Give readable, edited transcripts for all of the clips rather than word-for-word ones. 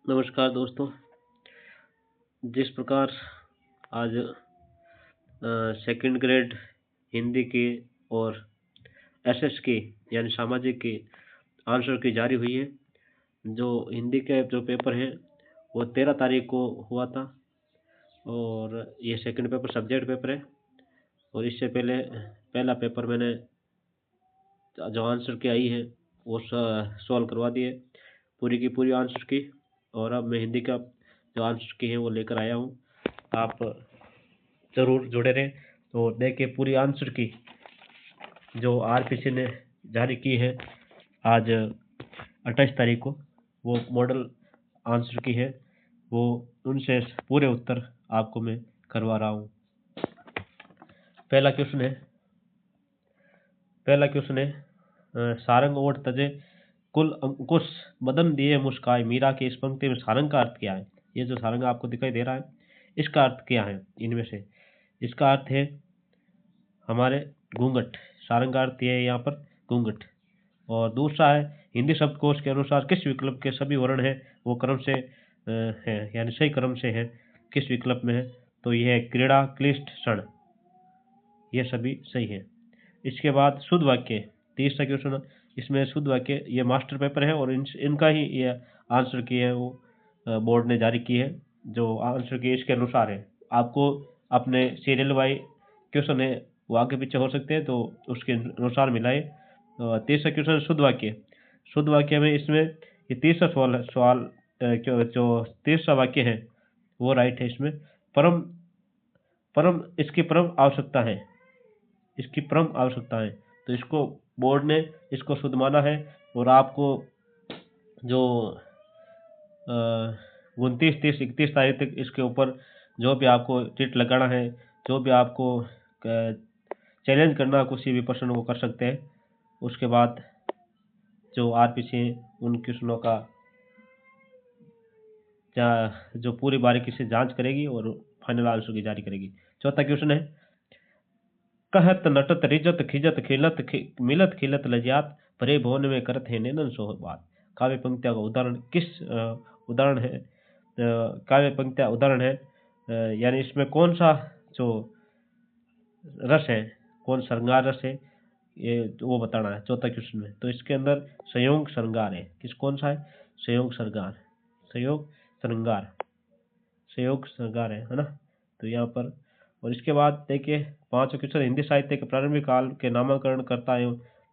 नमस्कार दोस्तों। जिस प्रकार आज सेकंड ग्रेड हिंदी की और एसएस की यानी सामाजिक की आंसर की जारी हुई है। जो हिंदी के जो पेपर हैं वो 13 तारीख को हुआ था और ये सेकंड पेपर सब्जेक्ट पेपर है। और इससे पहले पहला पेपर मैंने जो आंसर की आई है वो सॉल्व करवा दिए, पूरी की पूरी आंसर की। और अब मैं हिंदी का जो आंसर की है वो लेकर आया हूँ। आप ज़रूर जुड़े रहें तो देखिए पूरी आंसर की जो आरपीसी ने जारी की है आज 28 तारीख को, वो मॉडल आंसर की है। वो उनसे पूरे उत्तर आपको मैं करवा रहा हूँ। पहला क्वेश्चन है सारंग ओढ़ तजे कुल अंकुश मदन दिए मुस्काए मीरा की इस पंक्ति में सारंग का अर्थ क्या है? ये जो सारंग आपको दिखाई दे रहा है इसका अर्थ क्या है? इनमें से इसका अर्थ है हमारे घूंघट। सारंग का अर्थ ये है यहाँ पर घूंघट। और दूसरा है हिंदी शब्दकोश के अनुसार किस विकल्प के सभी वर्ण हैं वो क्रम से हैं, यानी सही क्रम से हैं, किस विकल्प में है? तो यह है क्रीड़ा, क्लिष्ट, क्षण, ये सभी सही है। इसके बाद शुद्ध वाक्य, तीसरा क्वेश्चन। इसमें शुद्ध वाक्य ये मास्टर पेपर है और इनका ही ये आंसर की है वो बोर्ड ने जारी की है। जो आंसर की इसके अनुसार है। आपको अपने सीरियल वाइज क्वेश्चन है वो आगे पीछे हो सकते हैं तो उसके अनुसार मिलाए। तीसरा क्वेश्चन शुद्ध वाक्य। शुद्ध वाक्य में इसमें ये तीसरा सवाल जो तीसरा वाक्य है वो राइट है। इसमें परम परम इसकी परम आवश्यकता है, इसकी परम आवश्यकता है। तो इसको बोर्ड ने इसको शुद्ध माना है। और आपको जो 29, 30, 31 तारीख तक इसके ऊपर जो भी आपको टिट लगाना है, जो भी आपको चैलेंज करना किसी भी पर्सन को कर सकते हैं। उसके बाद जो आरपीसी उन क्वेश्चनों का जो पूरी बारीकी से जांच करेगी और फाइनल आंसर की जारी करेगी। चौथा क्वेश्चन है कहत नटत रिजत खिजत खिलत मिलत खिलत लजात भरे भवन में करत है नैनन सोहबात। काव्य पंक्तियों का उदाहरण किस उदाहरण है? काव्य पंक्तियां उदाहरण है, यानी इसमें कौन सा जो रस है, कौन श्रृंगार रस है, ये वो बताना है चौथा क्वेश्चन में। तो इसके अंदर संयोग श्रृंगार है। किस कौन सा है? संयोग श्रृंगार, संयोग श्रृंगार, संयोग श्रृंगार है ना। तो यहाँ पर और इसके बाद देखिए पांचवा क्वेश्चन हिंदी साहित्य के प्रारंभिक काल के नामकरण करता है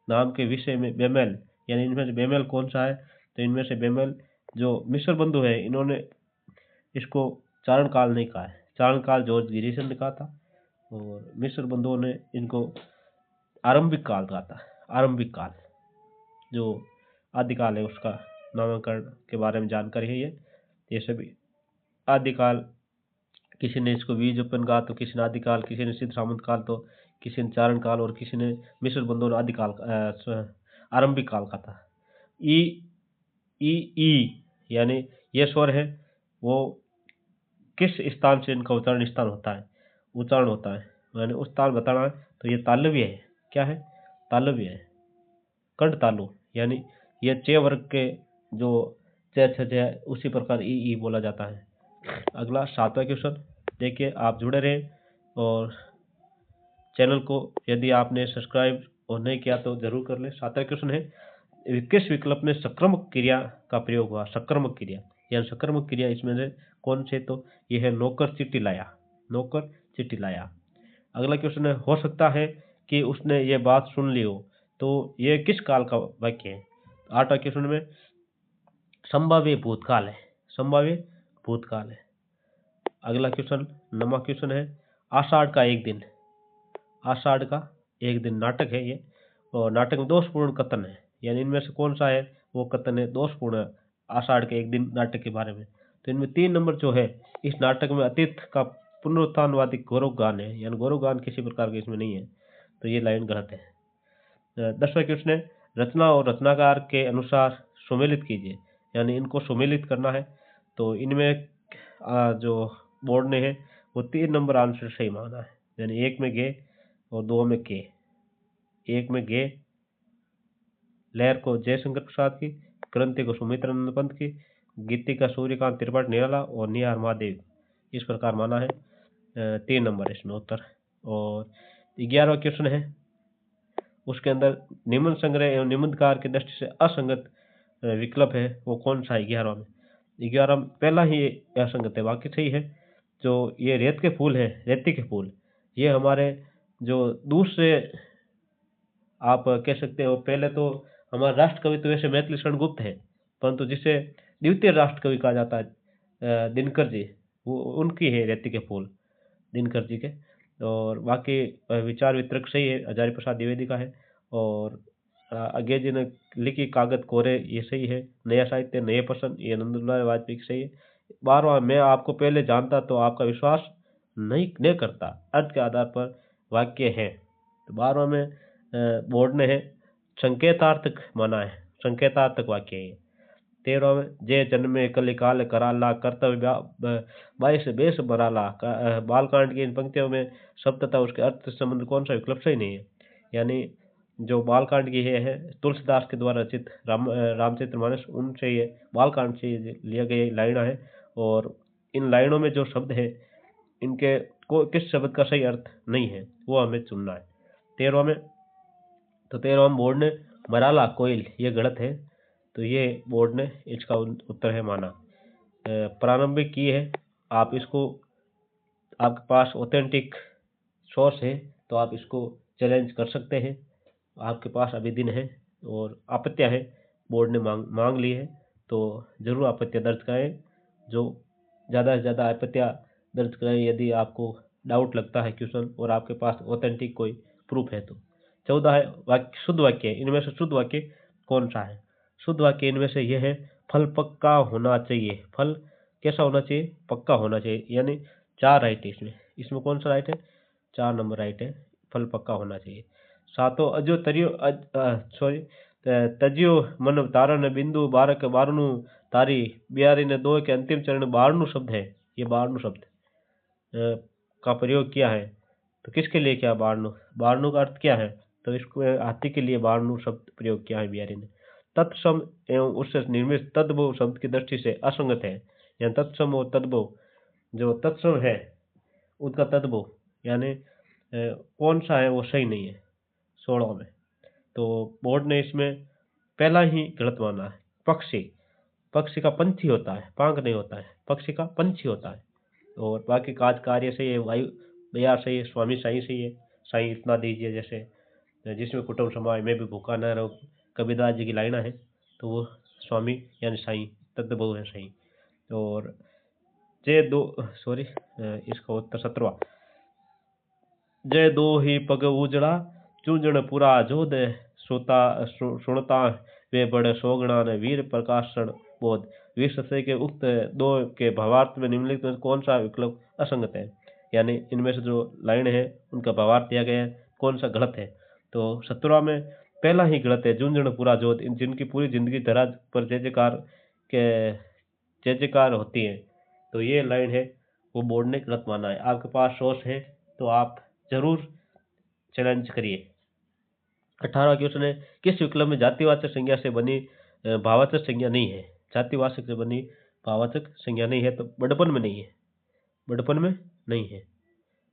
नाम के विषय में बेमेल, यानी इनमें से बेमेल कौन सा है? तो इनमें से बेमेल जो मिश्र बंधु है इन्होंने इसको चारण काल नहीं कहा है। चारण काल जॉर्ज गिरिसन ने कहा था और मिश्र बंधुओं ने इनको आरंभिक काल कहा था। आरंभिक काल जो आदिकाल है उसका नामकरण के बारे में जानकारी है ये सभी आदिकाल। किसी ने इसको बीज उपन कहा तो किसी ने आदिकाल, किसी ने सिद्ध सामंत काल, तो किसी ने चारण काल और किसी ने मिश्र बंधुओं ने आदिकाल आरंभिक काल का था। ई ई ई यानी ये स्वर है वो किस स्थान से इनका उच्चारण होता है, यानी उस ताल बताना है। तो ये तालव्य है। क्या है? तालव्य है, कंठ तालु, यानी ये चे वर्ग के जो च छ छ उसी प्रकार ई बोला जाता है। अगला सातवां क्वेश्चन देखिए, आप जुड़े रहें और चैनल को यदि आपने सब्सक्राइब और नहीं किया तो जरूर कर लें। सातवां क्वेश्चन है किस विकल्प में सक्रमक क्रिया का प्रयोग हुआ? सक्रमक क्रिया यानी सक्रमक क्रिया इसमें से कौन से? तो यह है नौकर चिट्ठी लाया, नौकर चिट्ठी लाया। अगला क्वेश्चन है हो सकता है कि उसने ये बात सुन ली हो, तो ये किस काल का वाक्य है? आठवां क्वेश्चन में संभाव्य भूतकाल है, संभाव्य भूतकाल है। अगला क्वेश्चन नवा क्वेश्चन है आषाढ़ का एक दिन, आषाढ़ का एक दिन नाटक है ये और नाटक में दोषपूर्ण कथन है, यानी इनमें से कौन सा है वो कथन है दोषपूर्ण आषाढ़ के एक दिन नाटक के बारे में? तो इनमें 3 नंबर जो है इस नाटक में अतीत का पुनरुत्थानवादी गौरव गान है, यानी गौरव गान किसी प्रकार के इसमें नहीं है, तो ये लाइन गलत है। 10वां क्वेश्चन है रचना और रचनाकार के अनुसार सुमेलित कीजिए, यानी इनको सुमेलित करना है। तो इनमें जो बोर्ड ने है वो 3 नंबर आंसर सही माना है, यानी 1 में गे और 2 में के। 1 में गे लहर को जयशंकर प्रसाद की, क्रांति को सुमित्रानंद पंत की गीतिका सूर्यकांत त्रिपाठी निराला और निहार महादेव, इस प्रकार माना है। 3 नंबर इसमें उत्तर। और 11वां क्वेश्चन है, उसके अंदर निबंध संग्रह एवं निबंधकार की दृष्टि से असंगत विकल्प है वो कौन सा है 11वां में? 11वां में पहला ही असंगत है, बाकी सही है। जो ये रेत के फूल है, रेती के फूल, ये हमारे जो दूसरे आप कह सकते हो, पहले तो हमारा राष्ट्र कवि तो वैसे मैथिली शरण गुप्त है, परंतु जिसे द्वितीय राष्ट्र कवि कहा जाता है दिनकर जी, वो उनकी है रेती के फूल, दिनकर जी के। और बाकी विचार वितरक सही है, हजारी प्रसाद द्विवेदी का है। और आगे जी ने लिखी कागज कोरे, ये सही है। नया साहित्य नए पसंद, ये नंदलाल वाजपेयी की सही है। 12वां, मैं आपको पहले जानता तो आपका विश्वास नहीं करता, अर्थ के आधार पर वाक्य है। तो 12वां में बोर्ड ने है संकेतार्थक माना है, संकेतार्थक वाक्य है। 13वां में जे जन्मे कलिकाल कराला कर्तव्य 22 बेस बराला बालकांड की इन पंक्तियों में शब्द तथा उसके अर्थ से संबंध कौन सा विकल्प सही नहीं है? यानी जो बालकांड की है तुलसीदास के द्वारा रचित रामचरितमानस, उनसे ये बालकांड से लिया गया लाइन है। और इन लाइनों में जो शब्द है, इनके को किस शब्द का सही अर्थ नहीं है वो हमें चुनना है 13वां में। तो 13वां बोर्ड ने मराला कोयल, ये गलत है, तो ये बोर्ड ने इसका उत्तर है माना। प्रारंभिक की है, आप इसको, आपके पास ऑथेंटिक सोर्स है तो आप इसको चैलेंज कर सकते हैं, आपके पास अभी दिन है। और आपत्तियां है, बोर्ड ने मांग ली है, तो जरूर आपत्तियां दर्ज कराएं। जो ज़्यादा से ज़्यादा आपत्तियां दर्ज कराएं यदि आपको डाउट लगता है क्वेश्चन और आपके पास ऑथेंटिक कोई प्रूफ है तो। 14 है वाक्य, शुद्ध वाक्य, इनमें से शुद्ध वाक्य कौन सा है? शुद्ध वाक्य इनमें से यह है, फल पक्का होना चाहिए। फल कैसा होना चाहिए? पक्का होना चाहिए। यानी 4 राइट है इसमें। इसमें कौन सा राइट है? 4 नंबर राइट है, फल पक्का होना चाहिए। सातों अजो तरियो सॉरी तजियो मन तारण बिंदु बारक बारनु तारी बिहारी ने दो के अंतिम चरण बारनु शब्द है। ये बारनु शब्द का प्रयोग किया है, तो किसके लिए किया? बारनु। बारनु का अर्थ क्या है? तो इसको हाथी के लिए बारनु शब्द प्रयोग किया है बिहारी ने। तत्सम एवं उससे निर्मित तद्भव शब्द की दृष्टि से असंगत है। यानी तत्सम और तद्भव, जो तत्सम है उसका तद्भव यानी कौन सा है वो सही नहीं है 16 में। तो बोर्ड ने इसमें पहला ही गलत माना है। पक्षी, पक्षी का पंछी होता है, पांख नहीं होता है, पक्षी का पंछी होता है। और बाकी काज कार्य सही है, वायु बयार सही है, स्वामी साई सही है, साई इतना दीजिए, जैसे जिसमें कुटुंब समाज में भी भूखा न रहो, कबीरदास जी की लाइना है, तो वो स्वामी यानी साई तद्भव है सही। और जय दो सॉरी इसका उत्तर 17वां, जय दो ही पग उजड़ा चूंजण पुरा जोध श्रोता सुनता वे बड़े सोगणा ने वीर प्रकाशन बोध। वीर शब्द के उक्त दो के भावार्थ में निम्नलिखित में कौन सा विकल्प असंगत है? यानी इनमें से जो लाइन है उनका भावार्थ दिया गया है, कौन सा गलत है? तो 17वां में पहला ही गलत है, जूंजण पुरा जोध, जिनकी पूरी जिंदगी धरा पर जय जयकार के जय जयकार होती है, तो ये लाइन है वो बोर्ड ने गलत माना है। आपके पास सोर्स है तो आप जरूर चैलेंज करिए। 18वां क्वेश्चन है, किस विकल्प में जातिवाचक संज्ञा से बनी भाववाचक संज्ञा नहीं है? जातिवाचक से बनी भाववाचक संज्ञा नहीं है, तो बड़पन में नहीं है, बड़पन में नहीं है,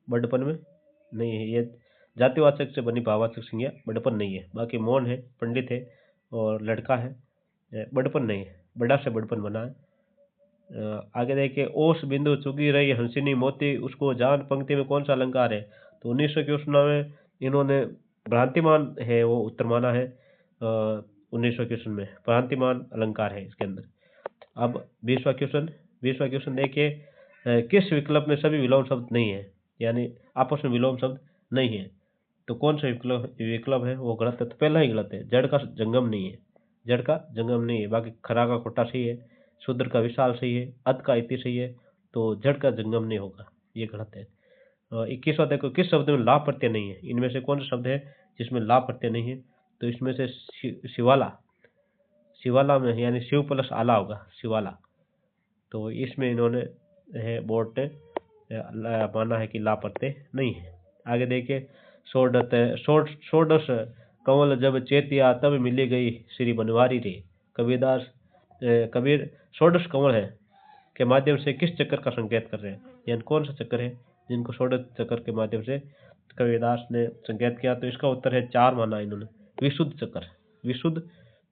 बड़पन में नहीं है। ये जातिवाचक से बनी भाववाचक संज्ञा बड़पन नहीं है। बाकी मौन है, पंडित है और लड़का है, बड़पन नहीं है, बड़ा से बड़पन बना है। आगे देखिए, ओस बिंदु चुगी रही हंसिनी मोती उसको जान, पंक्ति में कौन सा अलंकार है? तो 1900 क्वेश्चन में इन्होंने भ्रांतिमान है वो उत्तर माना है। 1900 क्वेश्चन में भ्रांतिमान अलंकार है इसके अंदर। अब 20वां क्वेश्चन देखिए, किस विकल्प में सभी विलोम शब्द नहीं है? यानी आपस में विलोम शब्द नहीं है, तो कौन सा विकल्प है वो गलत है। तो पहला ही गलत है, जड़ का जंगम नहीं है, जड़ का जंगम नहीं है। बाकी खरा का खोटा सही है, शूद्र का विशाल सही है, अध का इति सही है, तो जड़ का जंगम नहीं होगा, ये गलत है। 21वां देखो, किस शब्द में लाभ प्रत्यय नहीं है? इनमें से कौन सा शब्द है जिसमें लाभ प्रत्यय नहीं है? तो इसमें से शिवाला, शिवाला में यानी शिव प्लस आला होगा, शिवाला। तो इसमें इन्होंने है बोर्ड ने माना है कि लाभ प्रत्यय नहीं है। आगे देखिए, षोडश कंवल जब चेतिया तब मिली गई श्री बनवारी रे, कबीरदास कबीर षोडश कमल है के माध्यम से किस चक्कर का संकेत कर रहे हैं, यानी कौन सा चक्कर है जिनको षोडश चक्कर के माध्यम से कबीरदास ने संकेत किया। तो इसका उत्तर है 4 माना इन्होंने, विशुद्ध चक्कर, विशुद्ध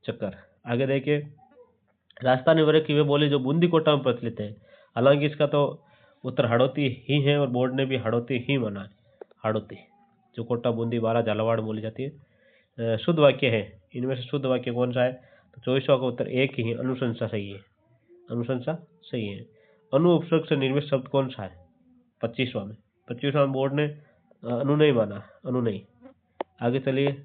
चक्कर। आगे देखिए, राजस्थानी वर्ग की वे बोली जो बूंदी कोटा में प्रचलित है। हालांकि इसका तो उत्तर हाड़ौती ही है और बोर्ड ने भी हाड़ौती ही माना है। हाड़ौती जो कोटा बूंदी बारा झालावाड़ बोली जाती है। शुद्ध वाक्य है, इनमें से शुद्ध वाक्य कौन सा है, तो 24वां का उत्तर एक ही, अनुशंसा सही है, अनुशंसा सही है। अनु उपसर्ग से निर्मित शब्द कौन सा है, 25वां में, 25वां में बोर्ड ने अनुनय माना, अनुनय। आगे चलिए,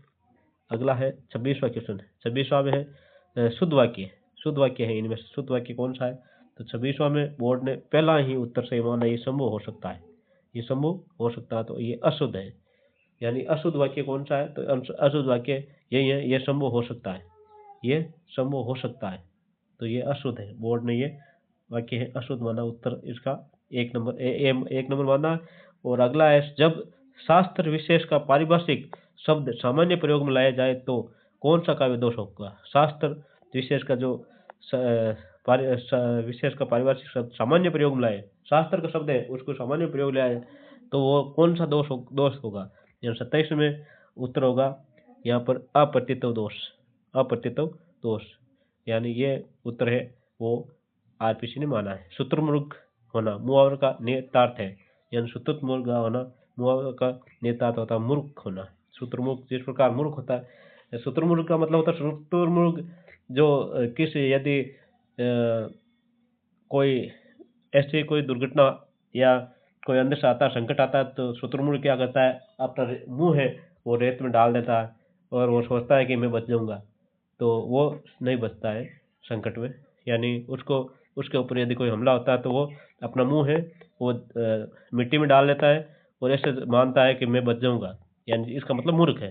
अगला है 26वां क्वेश्चन, 26वां में है शुद्ध वाक्य, शुद्ध वाक्य है, इनमें से शुद्ध वाक्य कौन सा है, तो 26वां में बोर्ड ने पहला ही उत्तर सही माना, ये संभव हो सकता है, ये संभव हो सकता है, तो ये अशुद्ध है। यानी अशुद्ध वाक्य कौन सा है, तो अशुद्ध वाक्य यही है, ये संभव हो सकता है, ये संभव हो सकता है, तो ये अशुद्ध है, बोर्ड ने ये वाक्य है अशुद्ध माना, उत्तर इसका 1 नंबर, 1 नंबर माना। और अगला है, जब शास्त्र विशेष का पारिभाषिक शब्द सामान्य प्रयोग में लाया जाए तो कौन सा काव्य दोष होगा। शास्त्र विशेष का जो विशेष का पारिभाषिक शब्द सामान्य प्रयोग में लाए, शास्त्र का शब्द है उसको सामान्य प्रयोग लाए, तो वो कौन सा दोष होगा। 27 में उत्तर होगा यहाँ पर अप्रतित्व दोष, अप्रतित्व दोष, यानी ये उत्तर है वो आरपीसी ने माना है। शुतुरमुर्ग होना मुहावरे का नेतार्थ है, यानी शुतुरमुर्ग होना मुहावरे का नेतार्थ होता है मूर्ख होना। शुतुरमुर्ग जिस प्रकार मूर्ख होता है, शुतुरमुर्ग का मतलब होता है शुतुरमुर्ग जो किसी यदि कोई ऐसी कोई दुर्घटना या कोई अंदर से आता है, संकट आता है, तो शुतुरमुर्ग क्या करता है, अपना मुंह है वो रेत में डाल देता है और वो सोचता है कि मैं बच जाऊंगा, तो वो नहीं बचता है संकट में। यानी उसको उसके ऊपर यदि कोई हमला होता है तो वो अपना मुंह है वो मिट्टी में डाल देता है और ऐसे मानता है कि मैं बच जाऊंगा, यानी इसका मतलब मूर्ख है।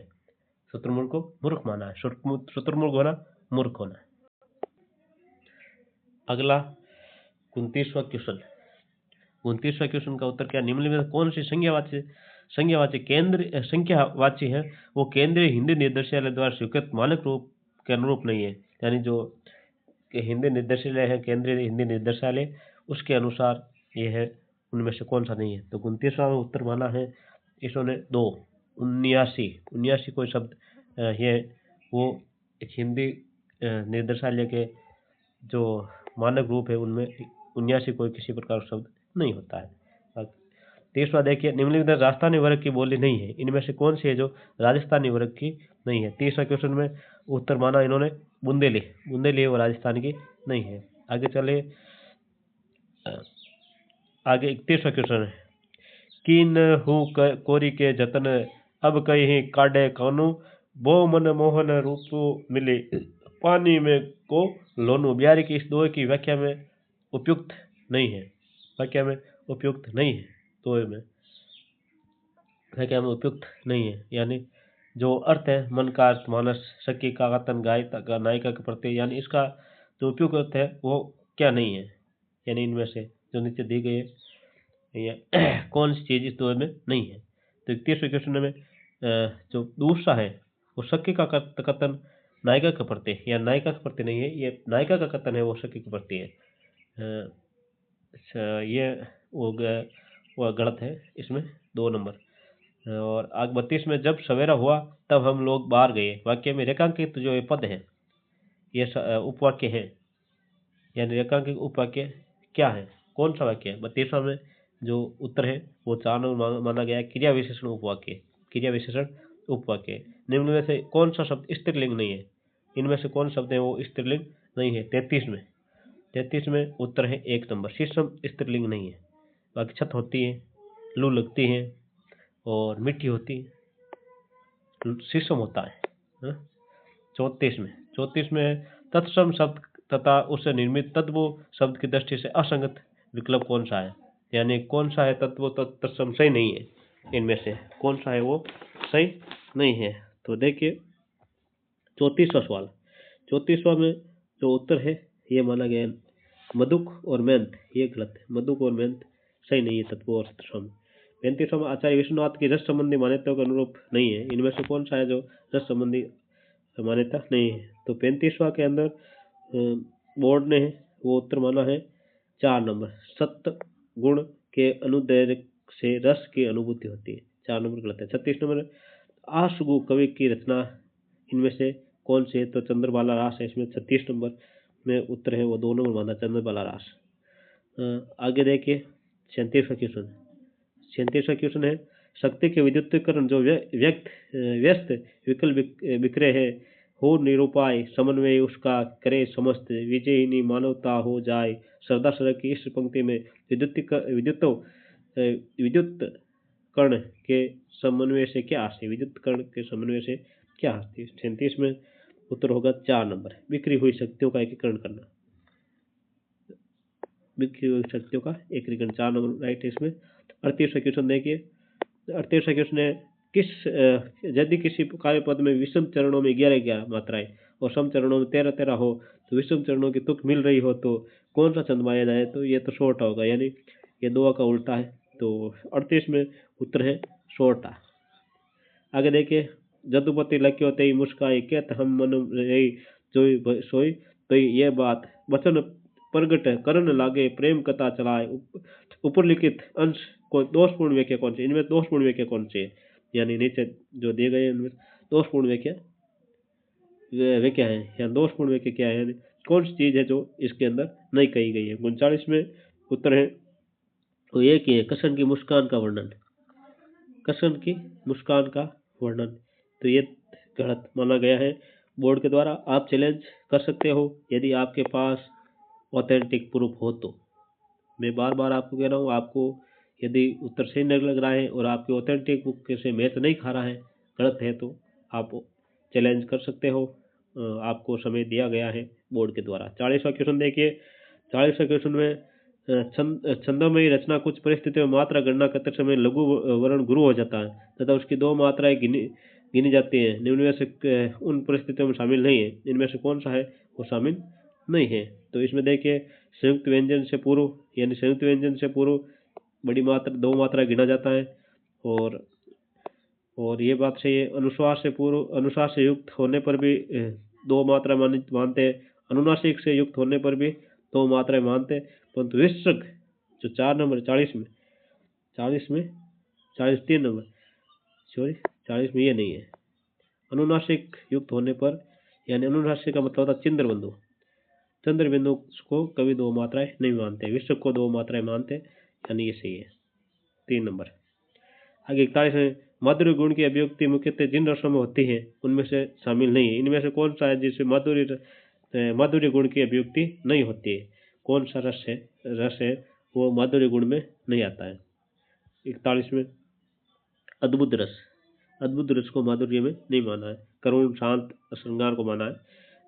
शुतुरमुर्ग को मूर्ख माना है, शुतुरमुर्ग होना मूर्ख होना। अगला 29वां क्वेश्चन, 29वां क्वेश्चन का उत्तर क्या, निम्नलिखित में कौन सी संज्ञावाची केंद्र संख्यावाची है वो केंद्रीय हिंदी निर्देशालय द्वारा स्वीकृत मानक रूप के अनुरूप नहीं है। यानी जो हिंदी निर्देशालय है, केंद्रीय हिंदी निर्देशालय, उसके अनुसार ये है, उनमें से कौन सा नहीं है। तो 29वां में उत्तर माना है इन्होंने 2, 79 कोई शब्द ये वो एक हिंदी निर्देशालय के जो मानक रूप है उनमें 79 कोई किसी प्रकार का शब्द नहीं होता है। 30वां देखिए, निम्नलिखित राजस्थानी वर्ग की बोली नहीं है, इनमें से कौन सी है जो राजस्थानी वर्ग की नहीं है। 30वां क्वेश्चन में उत्तर माना इन्होंने बुंदेली, बुंदेली वो राजस्थान की नहीं है। आगे चले, आगे 31वां क्वेश्चन है, कीन हूँ कोरी के जतन अब कहीं काढ़े कानू बो मन मोहन रूप मिले पानी में को लोनू। बिहारी की इस दोहे की व्याख्या में उपयुक्त नहीं है, व्याख्या में उपयुक्त नहीं है, दोहे में व्याख्या में उपयुक्त नहीं है। यानी जो अर्थ है, मन का अर्थ मानस, सखी का कथन, गायिका का नायिका के प्रति, यानी इसका जो उपयुक्त अर्थ है वो क्या नहीं है। यानी इनमें से जो नीचे दी गई है कौन सी चीज इस दोहे में नहीं है। तो 31वें क्वेश्चन में जो दूसरा है वो सखी का कथन नायिका के प्रति या नायिका के प्रति नहीं है, ये नायिका का कथन है वो सखी के प्रति है। ये वो गलत है, इसमें 2 नंबर। और आगे 32 में जब सवेरा हुआ तब हम लोग बाहर गए, वाक्य में रेखांकित जो ये पद है ये उपवाक्य है, यानी रेखांकित उपवाक्य क्या है, कौन सा वाक्य है। 32वां में जो उत्तर है वो 4 नंबर माना गया है, क्रिया विशेषण उपवाक्य, क्रिया विशेषण उपवाक्य। निम्न में से कौन सा शब्द स्त्रीलिंग नहीं है, इनमें से कौन शब्द है वो स्त्रीलिंग नहीं है। 33 में उत्तर है 1 नंबर, शीशम स्त्रीलिंग नहीं है। बाकी छत होती है, लू लगती है और मिट्टी होती है, शीशम होता है। 34 में तत्सम शब्द तथा उससे निर्मित तत्व शब्द की दृष्टि से असंगत विकल्प कौन सा है, यानी कौन सा है तत्व तत्सम सही नहीं है, इनमें से कौन सा है वो सही नहीं है। तो देखिए 34वां सवाल, 34वां में जो उत्तर है ये माना गया मधुक और मेंत, ये गलत है, मधुक और मेंत सही नहीं है तत्व और तत्सम। 35वां में आचार्य विश्वनाथ की रस संबंधी मान्यताओं के अनुरूप नहीं है, इनमें से कौन सा है जो रस संबंधी मान्यता नहीं है। तो 35वां के अंदर बोर्ड ने वो उत्तर माना है 4 नंबर। सत्य गुण के अनुदैर्घ्य से रस की अनुभूति होती है, 4 नंबर गलत है। 36 नंबर, आशुगु कवि की रचना इनमें से कौन सी है? तो चंद्रबाला रास है इसमें। 36 नंबर में उत्तर है वो 2 नंबर माना, चंद्रबाला रास। आगे देखिए 37वां क्वेश्चन। 37वां क्वेश्चन है, शक्ति के विद्युतीकरण जो व्यस्त विकल्प विक्रय है, हो निरूपाय समन्वय उसका करे समस्त, विजयिनी मानवता हो जाए श्रद्धा सड़क की। इस पंक्ति में विद्युत कर्ण के समन्वय से क्या आशय? विद्युत कर्ण के समन्वय से क्या आशय? 37 में उत्तर होगा 4 नंबर, बिखरी हुई शक्तियों का एकीकरण करना। बिखरी हुई शक्तियों का एकीकरण, 4 नंबर राइट है इसमें। 38वां क्वेश्चन देखिए। 38वां क्वेश्चन है, यदि किसी काव्य पद में विषम चरणों में 11 मात्राएं और सम चरणों में 13 हो, तो विषम चरणों की तुक मिल रही हो तो कौन सा छंद माना जाए? तो ये तो शोरठा होगा, यानी ये दो का उल्टा है। तो 38 में उत्तर है शोरठा। आगे देखिए, जदुपति लक्ष्य ते मुस्काई कहत हम मन रही जोई सोई, तो ये बात वचन प्रगट करन लागे प्रेम कथा चलाए। ऊपर लिखित अंश को दोषपूर्ण व्याख्या कौन सी? इनमें दोषपूर्ण व्याख्या कौन सी है? यानी नीचे जो दिए गए इनमें दोषपूर्ण व्याख्या है, या दोषपूर्ण व्याख्या क्या है, यानी कौन सी चीज है जो इसके अंदर नहीं कही गई है? 39 में उत्तर है तो एक ही है, कृष्ण की मुस्कान का वर्णन। कृष्ण की मुस्कान का वर्णन, तो ये गलत माना गया है बोर्ड के द्वारा। आप चैलेंज कर सकते हो यदि आपके पास ऑथेंटिक प्रूफ हो तो। मैं बार बार आपको कह रहा हूँ, आपको यदि उत्तर सही नहीं लग रहा है और आपके ऑथेंटिक बुक से मैच नहीं खा रहा है, गलत है, तो आप चैलेंज कर सकते हो। आपको समय दिया गया है बोर्ड के द्वारा। 40वां क्वेश्चन देखिए। 40वां क्वेश्चन में छंदोमयी रचना कुछ परिस्थितियों में मात्रा गणना करते समय लघु वर्ण गुरु हो जाता है तथा उसकी 2 मात्राएं गिनी जाती हैं, निम्न में से उन परिस्थितियों में शामिल नहीं है, इनमें से कौन सा है वो शामिल नहीं है? तो इसमें देखिए, संयुक्त व्यंजन से पूर्व, यानी संयुक्त व्यंजन से पूर्व बड़ी मात्रा 2 मात्रा गिना जाता है, और ये बात सही है। अनुस्वार से पूर्व, अनुस्वार से युक्त होने पर भी 2 मात्रा मानते हैं, अनुनासिक से युक्त होने पर भी 2 मात्राएं मानते हैं, परंतु विसर्ग जो 4 नंबर 40 में 3 नंबर, सॉरी 40 में ये नहीं है। अनुनासिक युक्त होने पर, यानी अनुनासिक का मतलब होता है चंद्र बिंदु को कभी 2 मात्राएं नहीं मानते, विसर्ग को 2 मात्राएं मानते, यानी ये सही है 3 नंबर। आगे 41 में, माधुर्य गुण की अभिव्यक्ति मुख्यतः जिन रसों में होती है उनमें से शामिल नहीं है, इनमें से कौन सा है जिसमें माधुर्य गुण की अभिव्यक्ति नहीं होती है? कौन सा रस है वो माधुर्य गुण में नहीं आता है? 41 में, अद्भुत रस को माधुर्य में नहीं माना है, करुण शांत श्रृंगार को माना है।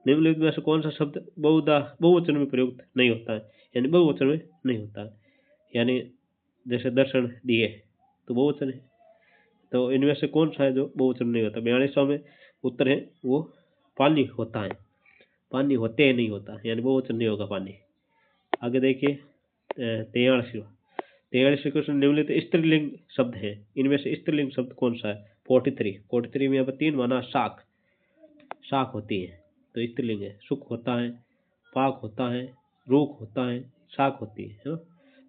निम्नलिखित में से कौन सा शब्द बहुवचन में प्रयुक्त नहीं होता है? यानी बहुवचन में नहीं होता है, यानी जैसे दर्शन दिए तो बहुवचन है, तो इनमें से कौन सा है जो बहुवचन नहीं होता? 42वां में उत्तर है वो पानी होता है, पानी होते नहीं होता, यानी बहुवचन नहीं होगा पानी। आगे देखिए 43वां क्वेश्चन, निम्नलिखित स्त्रीलिंग शब्द है, इनमें से स्त्रीलिंग शब्द कौन सा है? 43 में यहाँ पर 3 माना, शाख होती है तो स्त्रीलिंग है। सुख होता है, पाक होता है, रूख होता है, शाख होती है।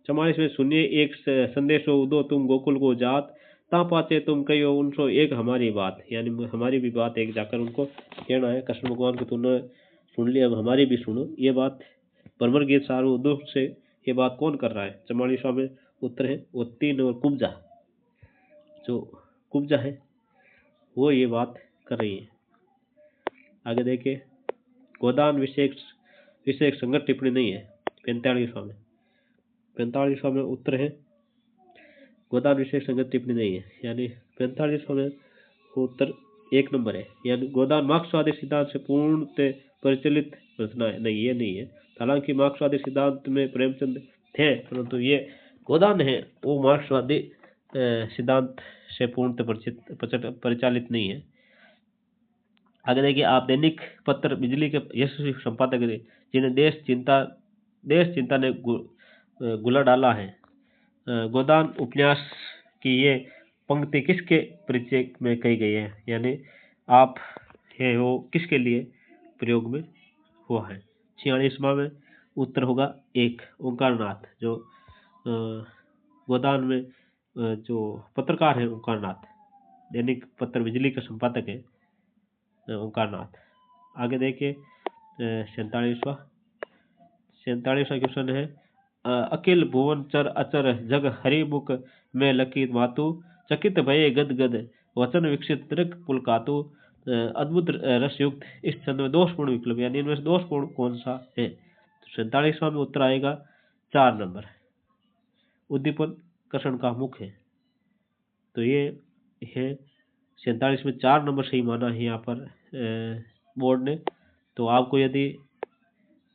44 में, सुनिए एक संदेश हो उदो तुम गोकुल को जात, ता पाचे तुम कहो उनसो एक हमारी बात, यानी हमारी भी बात एक जाकर उनको कहना है, कृष्ण भगवान को तुमने सुन लिया, अब हमारी भी सुनो। ये बात भ्रमर गीत सारू उद्धव से ये बात कौन कर रहा है? 44वां में उत्तर है वो 3 और कुब्जा, जो कुब्जा है वो ये बात कर रही है। आगे देखिए, गोदान विषय संगत टिप्पणी नहीं है 45वां में उत्तर है गोदान विषय संगत टिप्पणी नहीं है, यानी 45वां में उत्तर 1 नंबर है, यानी गोदान मार्क्सवादी सिद्धांत से पूर्णतः परिचालित रचना है, नहीं ये नहीं है। हालांकि मार्क्सवादी सिद्धांत में प्रेमचंद थे, परंतु ये गोदान है वो मार्क्सवादी सिद्धांत से पूर्णतः परिचालित नहीं है। आगे देखिए, आप दैनिक पत्र बिजली के यशस्वी संपादक थे जिन्हें देश चिंता ने गुला डाला है। गोदान उपन्यास की ये पंक्ति किसके परिचय में कही गई है? यानी आप है वो किसके लिए प्रयोग में हुआ है? 46वां में उत्तर होगा 1 ओंकारनाथ, जो गोदान में जो पत्रकार है ओंकारनाथ, दैनिक पत्र बिजली का संपादक है ओंकारनाथ। आगे देखिए 47वां क्वेश्चन है अकिल भुवन चर अचर जग हरिमुख में लकी मातु चकित भये गद गद वचन विकसित दृक पुलकातु। अद्भुत रसयुक्त इस छंद में दोषपूर्ण विकल्प, यानी इनमें से दोषपूर्ण कौन सा है? तो 47वां में उत्तर आएगा 4 नंबर, उद्दीपन कर्षण का मुख है। तो ये है 47 में 4 नंबर सही माना है यहाँ पर बोर्ड ने। तो आपको यदि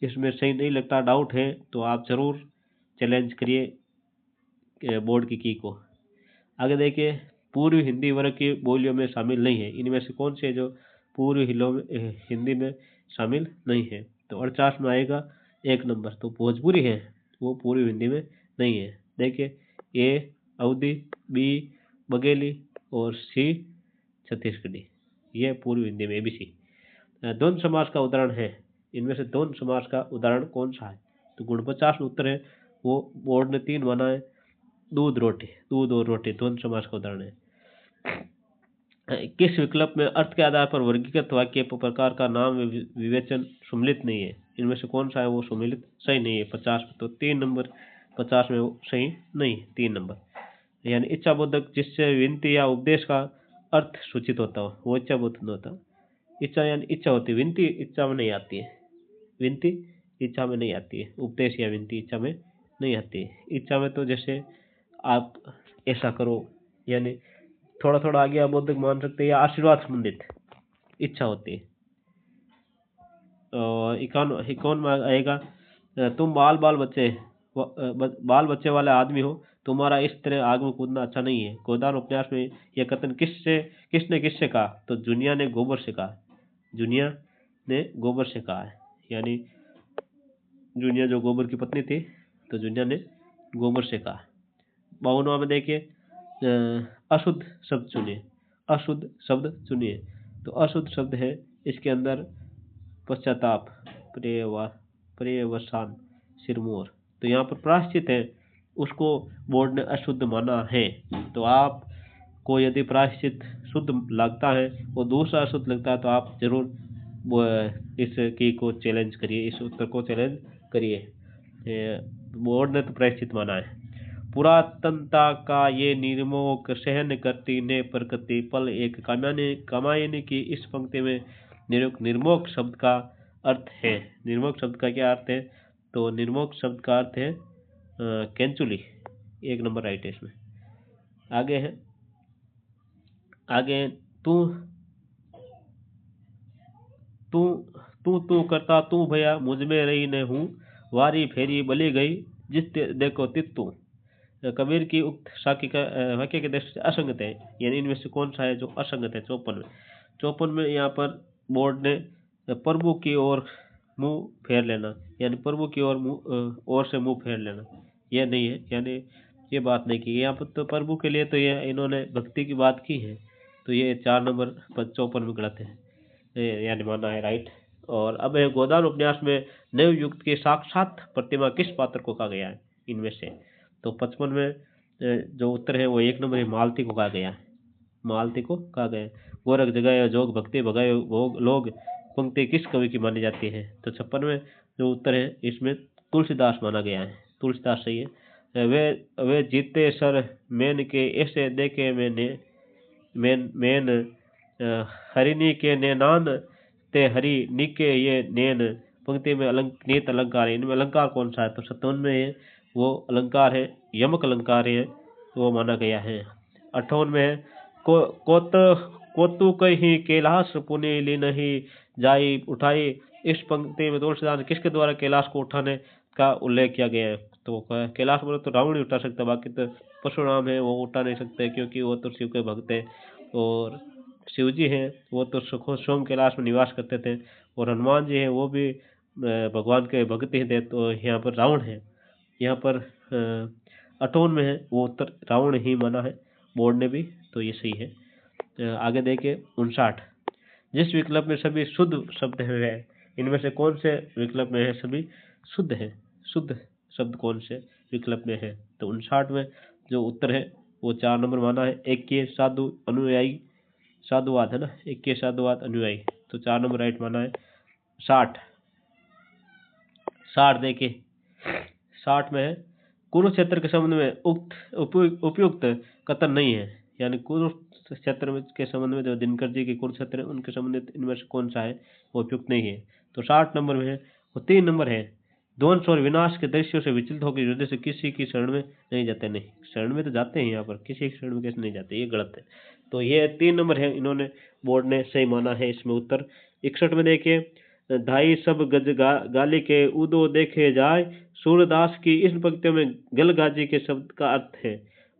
इसमें सही नहीं लगता, डाउट है, तो आप जरूर चैलेंज करिए बोर्ड की की को। आगे देखिए पूर्व हिंदी वर्ग की बोलियों में शामिल नहीं है, इनमें से कौन से जो पूर्व हिंदी में शामिल नहीं है? तो 48 में आएगा 1 नंबर, तो भोजपुरी है वो पूर्व हिंदी में नहीं है। देखिए ए अवधी, बी बघेली और सी छत्तीसगढ़ी, ये पूर्व हिंदी में ABC। द्वंद्व समास का उदाहरण है, इनमें से द्वंद्व समास का उदाहरण कौन सा है? तो 49 में उत्तर है वो बोर्ड ने 3 माना है, दूध और रोटी द्वंद्व समास का उदाहरण है। किस विकल्प में अर्थ के आधार पर वर्गीकृत वाक्य प्रकार का नाम विवेचन सम्मिलित नहीं है? इनमें से कौन सा है वो सम्मिलित सही नहीं है? 50 में तो 3 नंबर, 50 में वो सही नहीं, 3 नंबर। यानी इच्छा बोधक जिससे विनती या उपदेश का अर्थ सूचित होता हो वो इच्छा बोधक होता। इच्छा यानी इच्छा होती है, विनती इच्छा में नहीं आती है, विनती इच्छा में नहीं आती है, उपदेश या विनती इच्छा में नहीं आती है। इच्छा में तो जैसे आप ऐसा करो, यानी थोड़ा थोड़ा आगे आप बोधक मान सकते हैं, या आशीर्वाद संबंधित इच्छा होती है। और इक्यावन में आएगा तुम बाल बच्चे वाले आदमी हो, तुम्हारा इस तरह आग में कूदना अच्छा नहीं है। गोदान उपन्यास में यह कथन किसने कहा? तो जुनिया ने गोबर से कहा, जुनिया ने गोबर से कहा है, यानी जुनिया जो गोबर की पत्नी थी, तो जुनिया ने गोबर से कहा। 52वां में देखिए अशुद्ध शब्द चुनिए, अशुद्ध शब्द चुनिए। तो अशुद्ध शब्द है इसके अंदर पश्चाताप, पर्यवसान, सिरमौर। तो यहाँ पर प्रायश्चित है, उसको बोर्ड ने अशुद्ध माना है। तो आप को यदि प्रायश्चित शुद्ध लगता है और दूसरा अशुद्ध लगता है, तो आप जरूर इस की को चैलेंज करिए, इस उत्तर को चैलेंज करिए। बोर्ड ने तो प्रायश्चित माना है। पुरातनता का ये निर्मोक सहन करती ने प्रकृति पल एक कामायनी की इस पंक्ति में निर्मोक शब्द का अर्थ है। निर्मोक शब्द का क्या अर्थ है? तो निर्मोक शब्द का अर्थ है कैंचुली। 1 नंबर राइट है इसमें। आगे तू करता तू भैया मुझ में रही न हूँ, वारी फेरी बली गई जिस देखो तित्तू। कबीर की उक्त वाक्य के दृष्टि से असंगत है, यानी इनमें से कौन सा है जो असंगत है? 54 में यहाँ पर बोर्ड ने प्रभु की ओर मुंह फेर लेना, यानी प्रभु की ओर से मुंह फेर लेना, यह नहीं है, यानी ये बात नहीं की यहाँ पर। तो प्रभु के लिए तो ये इन्होंने भक्ति की बात की है, तो ये 4 नंबर 54 में गलत है, यानी माना है राइट। और अब है गोदान उपन्यास में नवयुक्त की साक्षात प्रतिमा किस पात्र को कहा गया है इनमें से? तो 55 में जो उत्तर है वो 1 नंबर है, मालती को कहा गया है, मालती को कहा गया है। गोरख जगाए जोग भक्ति भगाए भोग लोग पंक्ति किस कवि की मानी जाती है? तो 56 में जो उत्तर है इसमें तुलसीदास माना गया है, तुलसीदास सही है। वे जीते सर मैन के ऐसे देखे मैन हरिनी के नैनान ते हरि निके ये नैन। पंक्ति में नियत अलंकार है, इनमें अलंकार कौन सा है? तो 57 में है वो अलंकार है यमक अलंकार है, तो वो माना गया है। 58 में है कोतु कहीं कैलाश पुनि ली नहीं जाई उठाई। इस पंक्ति में तुलसीदास किसके द्वारा कैलाश को उठाने का उल्लेख किया गया है? तो कैलाश बोले तो रावण ही उठा सकता, बाकी तो परशुराम है वो उठा नहीं सकते, क्योंकि वो तो शिव के भक्त है। और शिव जी हैं वो तो स्वयं कैलाश में निवास करते थे, और हनुमान जी हैं वो भी भगवान के भक्त ही थे। तो यहाँ पर रावण है, यहाँ पर 58 में है वो उत्तर रावण ही माना है बोर्ड ने भी, तो ये सही है। आगे देखिए 59, जिस विकल्प में सभी शुद्ध शब्द है इनमें से कौन से विकल्प में है सभी शुद्ध है? शुद्ध शब्द कौन से विकल्प में है? तो 59 में जो उत्तर है वो 4 नंबर माना है। एक के साधु अनुयायी साधुवाद है ना, एक के साधुवाद अनुयायी, तो 4 नंबर राइट माना है। 60 देखिए 60 में है कुरुक्षेत्र के संबंध में उपयुक्त कथन नहीं है, यानी कुरुक्षेत्र के संबंध में जो दिनकर जी के कुरुक्षेत्र है उनके संबंध में इनमें से कौन सा है वो उपयुक्त नहीं है। तो 60 नंबर में है। वो 3 नंबर है ध्वंस और विनाश के दृश्यों से विचलित होकर हृदय से किसी की शरण में नहीं जाते। नहीं, शरण में तो जाते हैं, यहाँ पर किसी की शरण में कैसे नहीं जाते, ये गलत है। तो ये 3 नंबर है, इन्होंने बोर्ड ने सही माना है इसमें उत्तर। 61 में देखिए धाई सब गज गाली के उदो देखे जाए, सूरदास की इस पंक्तियों में गलगाजी के शब्द का अर्थ है।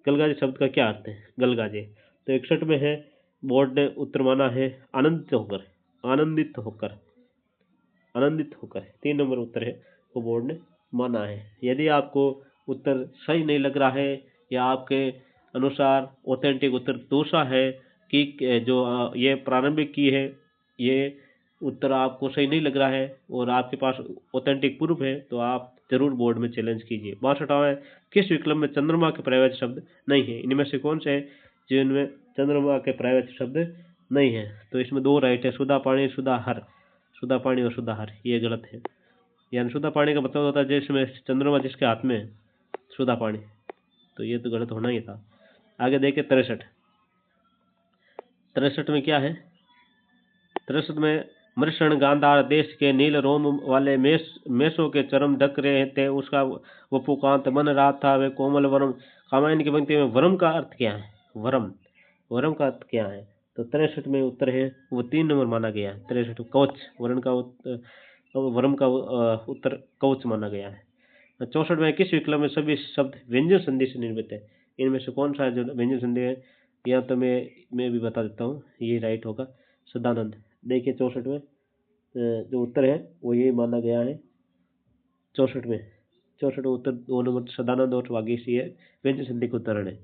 गलगाजी शब्द का क्या अर्थ है? गलगाजे। तो 61 में है बोर्ड ने उत्तर माना है आनंदित होकर, आनंदित होकर, आनंदित होकर। 3 नंबर उत्तर है वो बोर्ड ने माना है। यदि आपको उत्तर सही नहीं लग रहा है या आपके अनुसार ऑथेंटिक उत्तर दूसरा है कि जो ये प्रारंभिक की है ये उत्तर आपको सही नहीं लग रहा है और आपके पास ऑथेंटिक प्रूफ है, तो आप जरूर बोर्ड में चैलेंज कीजिए। 62वां है किस विकल्प में चंद्रमा के पर्यायवाची शब्द नहीं है? इनमें से कौन से है जिनमें चंद्रमा के पर्यायवाची शब्द नहीं है? तो इसमें 2 राइट है, सुधा पानी सुधाहर, सुधा पानी और सुधाहर, ये गलत है। यानी सुधा पानी का मतलब होता है जिसमें चंद्रमा जिसके हाथ में है, सुधा पानी, तो ये तो गलत होना ही था। आगे देखिए 63 में क्या है? 63 में मृषण गांधार देश के नील रोम वाले मेषों के चरम ढक रहे थे, उसका वपुकांत बन रहा था वे कोमल वरम। कामायन की पंक्ति में वरम का अर्थ क्या है? वरम, वरम का अर्थ क्या है? तो 63 में उत्तर है वो 3 नंबर माना गया है। 63 कवच, वरण का वरम का उत्तर कवच माना गया है। 64 में किस विकल्प में सभी शब्द व्यंजन संधि से निर्मित है? इनमें से कौन सा है जो व्यंजन संधि है? या तो मैं भी बता देता हूँ, ये राइट होगा सदानंद। देखिए 64 में जो उत्तर है वो ये माना गया है। 64 में उत्तर 2 नंबर सदानंद और वागीशी है, व्यंजन संधि का उदाहरण है।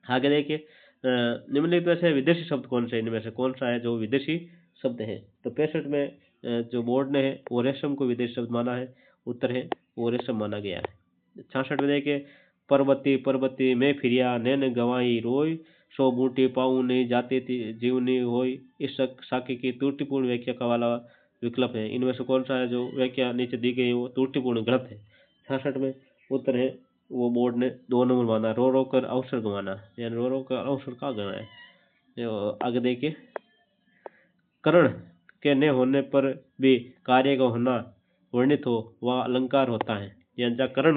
आगे देखिए निम्नलिखित में से विदेशी शब्द कौन से? इनमें से कौन सा है जो विदेशी शब्द है? तो 65 में जो बोर्ड ने है वो रेशम को विदेशी शब्द माना है, उत्तर है वो रेशम माना गया है। 66 में देखिए पर्वती पर्वती में फिरिया नैन गवाई रोई, सो बूटी पाऊ नहीं जाती थी जीवनी होई, इस साके की त्रुटिपूर्ण व्याख्या का वाला विकल्प है। इनमें से कौन सा है जो व्याख्या नीचे दी गई वो त्रुटिपूर्ण गलत है? 66 में उत्तर है वो बोर्ड ने 2 नंबर माना, रो रो कर अवसर गंवाना, यानी रो रो कर अवसर कहाँ गंवाए। आगे देखिए करण के न होने पर भी कार्य का होना वर्णित हो वह अलंकार होता है। यानी जहाँ कारण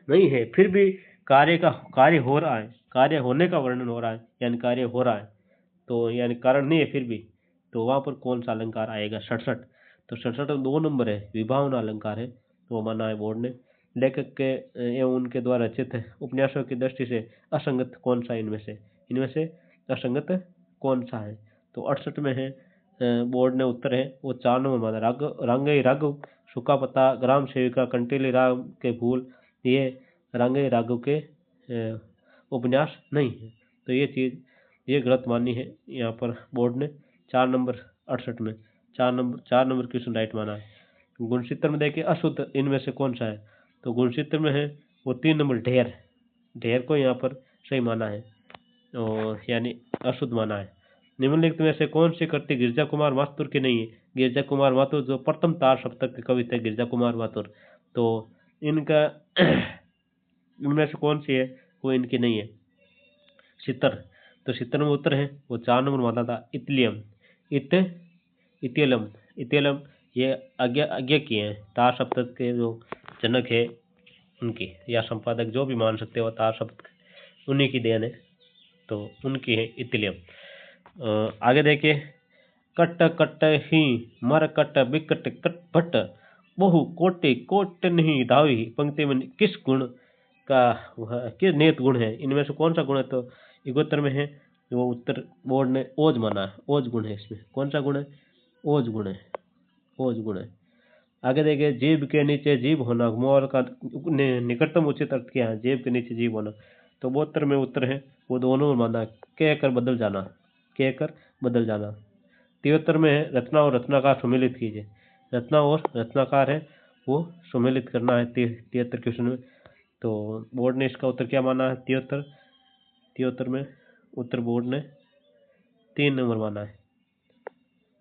नहीं है फिर भी कार्य हो रहा है, कार्य होने का वर्णन हो रहा है, यानी कार्य हो रहा है, तो यानी कारण नहीं है फिर भी, तो वहाँ पर कौन सा अलंकार आएगा? 67। तो 67 में 2 नंबर है, विभावना अलंकार है, तो वो माना है बोर्ड ने। लेखक के एवं उनके द्वारा रचित उपन्यासों की दृष्टि से असंगत कौन सा? इनमें से असंगत कौन सा है? तो 68 में है बोर्ड ने उत्तर है वो 4 नंबर माना, रांगई राघव, सूखा पत्ता, ग्राम सेविका, कंटीली राम के फूल, ये रांगई राघव के उपन्यास नहीं है। तो ये गलत मानी है यहाँ पर बोर्ड ने। 4 नंबर 68 में 4 नंबर क्वेश्चन राइट माना है। गुणसूत्र में देखिए अशुद्ध इनमें से कौन सा है? तो गुणसूत्र में है वो 3 नंबर ढेर को यहाँ पर सही माना है, और यानी अशुद्ध माना है। निम्नलिखित में से कौन सी कृति गिरजा कुमार माथुर की नहीं है? गिरजा कुमार माथुर जो प्रथम तार सप्तक के कवि थे, गिरजा कुमार माथुर, तो इनका इनमें से कौन सी है वो इनकी नहीं है? सितर। तो सितर में उत्तर है वो 4 नंबर माना था, इत्यलम ये आज्ञा किए हैं, तार सप्तक के जो जनक है उनकी, या संपादक जो भी मान सकते हो, तार सप्तक उन्हीं की देन है, तो उनकी है इत्यलम। आगे देखिए कट कट ही मर कट बिकट कट भट, बहु कोटि कोट नहीं धावी, पंक्ति में किस गुण का किस नियत गुण है? इनमें से कौन सा गुण है? तो इगोत्तर में है वो उत्तर बोर्ड ने ओज माना है, ओज गुण है। इसमें कौन सा गुण है? ओज गुण है, ओज गुण है। आगे देखिए जीभ के नीचे जीभ होना, मोर का निकटतम उचित अर्थ क्या है? जीभ के नीचे जीभ होना, तो 72 में उत्तर है वो दोनों माना, कह कर बदल जाना, कह कर बदल जाना। 73 में है रचना और रचनाकार सम्मिलित कीजिए। रचना और रचनाकार है वो सम्मिलित करना है 73 क्वेश्चन में। तो बोर्ड ने इसका उत्तर क्या माना है? 73 में उत्तर बोर्ड ने 3 नंबर माना है।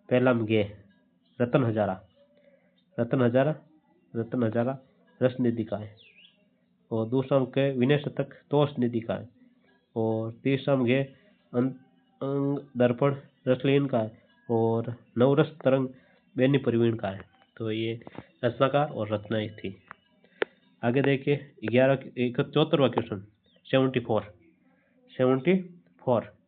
पहला में गे रतन हजारा रस निधि का है। और दूसरा में के विनय शतक तोष निधि का है। और तीसरा में गे अंग दर्पण रसलीन का है। और नवरस तरंग बेनी प्रवीण का है। तो ये रचनाकार और रचनाएं थी। आगे देखिए 74वां क्वेश्चन 74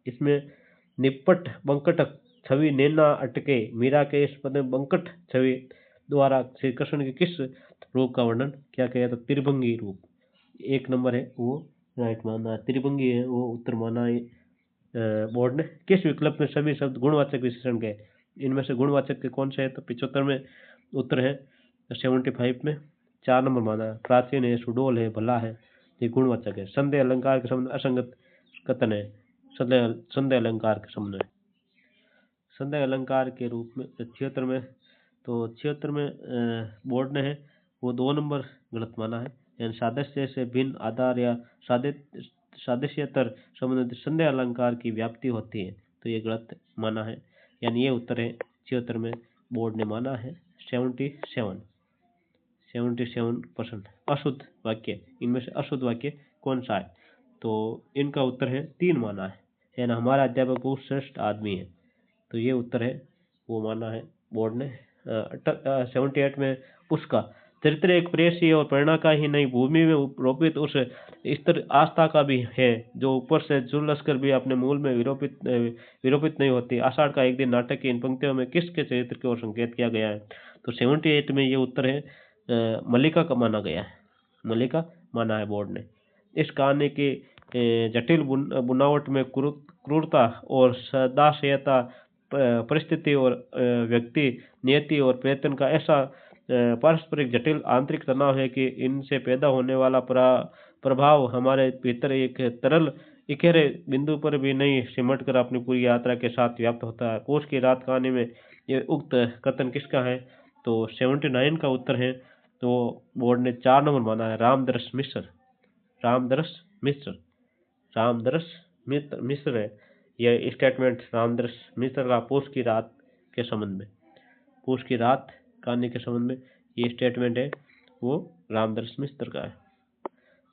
इसमें निपट बंकट छवि नैना अटके मीरा के इस पद में बंकट छवि द्वारा श्री कृष्ण के किस रूप का वर्णन क्या किया? तो त्रिभंगी रूप। 1 नंबर है वो राइट माना है। त्रिभंगी है वो उत्तर माना है बोर्ड ने। किस विकल्प में सभी शब्द गुणवाचक विशेषण के? इनमें से गुणवाचक के कौन से है? तो 75 में उत्तर है 75 में 4 नंबर माना है। प्राचीन है, सुडोल है, भला है, ये गुणवाचक है। संदेह अलंकार के संबंध असंगत कथन है। संदेह अलंकार के संबंध में संदेह अलंकार के रूप में 76 में तो 76 में बोर्ड ने है वो 2 नंबर गलत माना है। यानी सादृश्य से भिन्न आधार या सादृश्यतर संबंध संदेह अलंकार की व्याप्ति होती है, तो ये गलत माना है। यानी ये उत्तर है 76 में बोर्ड ने माना है 77% अशुद्ध वाक्य। इनमें से अशुद्ध वाक्य कौन सा है? तो इनका उत्तर है 3 माना है। यानी हमारा अध्यापक वो श्रेष्ठ आदमी है, तो ये उत्तर है वो माना है बोर्ड ने। 78 में उसका चरित्र एक प्रेयसी और प्रेरणा का ही नहीं भूमि में रोपित उस स्तर आस्था का भी है जो ऊपर से झुलस कर भी अपने मूल में विरोपित नहीं होती। आषाढ़ का एक दिन नाटक की इन पंक्तियों में किसके चरित्र की ओर संकेत किया गया है? तो 78 में ये उत्तर है मल्लिका का माना गया है। मल्लिका माना है बोर्ड ने। इस कहानी की जटिल बुनावट में क्रूरता और सदाशयता परिस्थिति और व्यक्ति नियति और प्रयत्न का ऐसा पारस्परिक जटिल आंतरिक तनाव है कि इनसे पैदा होने वाला प्रभाव हमारे भीतर एक तरल इकेरे बिंदु पर भी नहीं सिमट कर अपनी पूरी यात्रा के साथ व्याप्त होता है। पोष की रात कहानी में ये उक्त कथन किसका है? तो 79 का उत्तर है तो बोर्ड ने 4 नंबर माना है रामदरस मिश्र है। यह स्टेटमेंट रामदरस मिश्र का पोष की रात के संबंध में पूछ की रात कहानी के संबंध में ये स्टेटमेंट है वो रामदरस मिश्र का है।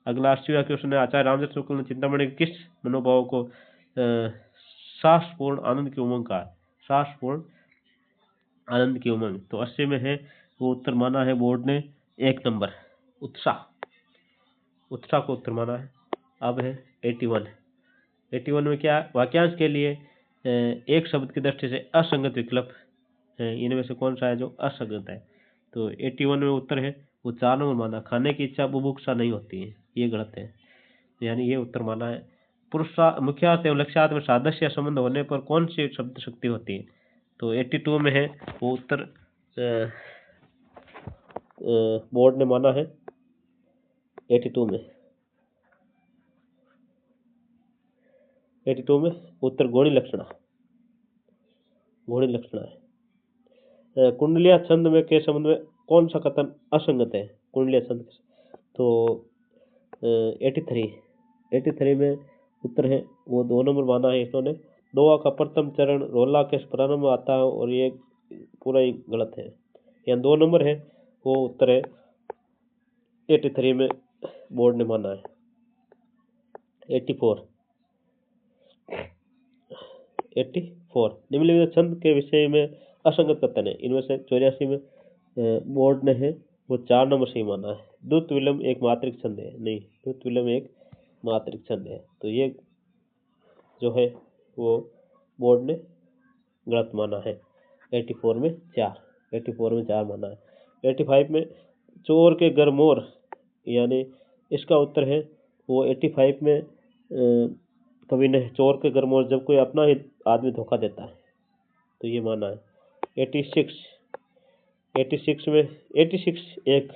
अगला 80वां क्वेश्चन है आचार्य रामचंद्र शुक्ल ने चिंतामणि के किस मनोभाव को साहसपूर्ण आनंद की उमंग का है? साहसपूर्ण आनंद की उमंग। तो 80 में है वो उत्तर माना है बोर्ड ने 1 नंबर उत्साह को उत्तर माना है। अब है 81 में क्या वाक्यांश के लिए एक शब्द की दृष्टि से असंगत विकल्प इनमें से कौन सा है जो असंगत है? तो 81 में उत्तर है वो 4 नंबर माना खाने की इच्छा बुभुक्षा नहीं होती है, ये गलत है। यानी ये उत्तर माना है मुख्यार्थ एवं लक्ष्यार्थ में सादृश्य संबंध होने पर कौन सी शब्द शक्ति होती है? तो 82 में है वो उत्तर बोर्ड ने माना है 82 में उत्तर गोणी लक्षणा है। कुंडलिया छंद में के संबंध में कौन सा कथन असंगत है? कुंडलिया छंद तो 83 में उत्तर है वो 2 नंबर माना है इन्होंने। दोहा का प्रथम चरण रोला के प्रारंभ आता है और ये पूरा ही गलत है। यहाँ 2 नंबर है वो उत्तर है 83 में बोर्ड ने माना है। 84 निम्नलिखित छंद के विषय में असंगत कथन है। इनमें से 84 में बोर्ड ने है वो 4 नंबर से ही माना है। द्रुत विलंब एक मात्रिक छंद है, नहीं द्रुत विलंब एक मात्रिक छंद है, तो ये जो है वो बोर्ड ने गलत माना है। 84 में 4 माना है। 85 में चोर के घर मोर, यानी इसका उत्तर है वो 85 में कभी नहीं चोर के घर मोर जब कोई अपना ही आदमी धोखा देता है, तो ये माना है। 86 में 86 एक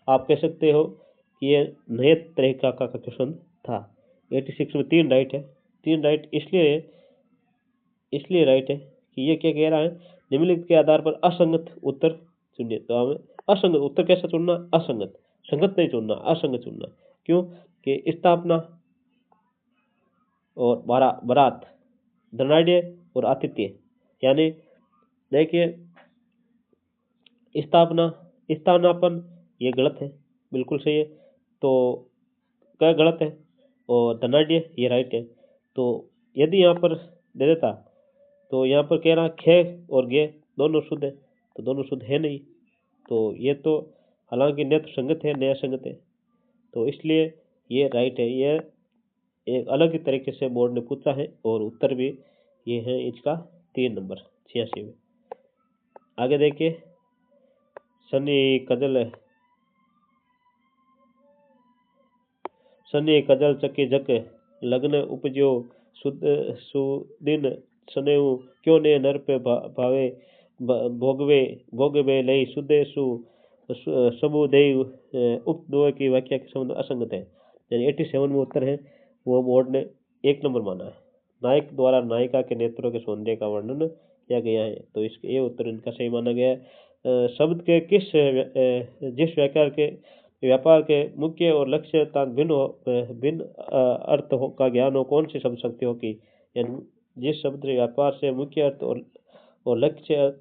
आप कह सकते हो कि ये नए तरीका का क्वेश्चन था। 86 में 3 राइट है। 3 राइट इसलिए राइट है कि ये क्या कह रहा है, निम्नलिखित के आधार पर असंगत उत्तर चुनिए। तो हमें असंगत उत्तर कैसा चुनना, असंगत, संगत नहीं चुनना, असंगत चुनना। क्यों कि स्थापना और बारात, धनाढ़ और आतिथ्य, यानी देखिए स्थानापन ये गलत है, बिल्कुल सही है, तो क्या गलत है, और धनाढ़ ये राइट है। तो यदि यहाँ पर दे देता तो यहाँ पर कह रहा खे और गे दोनों शुद्ध है, तो दोनों शुद्ध है नहीं, तो ये तो हालांकि न तो संगत है न असंगत है, तो इसलिए ये राइट है। ये एक अलग ही तरीके से बोर्ड ने पूछा है और उत्तर भी ये है इसका 3 नंबर 86 में। आगे देखिए, सनी कजल चके जक लग्न उपजो सुदिन सनेऊ क्यों ने नर पे भावे भोगवे लई सुदे सबुदेव उक्त दो की व्याख्या के संबंध असंगत है, यानी 87 में उत्तर है वो बोर्ड ने 1 नंबर माना है। नायक द्वारा नायिका के नेत्रों के सौंदर्य का वर्णन किया गया है, तो इसके ये उत्तर इनका सही माना गया है। शब्द के जिस व्यापार के मुख्य और लक्ष्य तक भिन्न अर्थ का ज्ञान हो, कौन सी शब्द शक्ति होगी, यानी जिस शब्द व्यापार से मुख्य अर्थ और लक्ष्य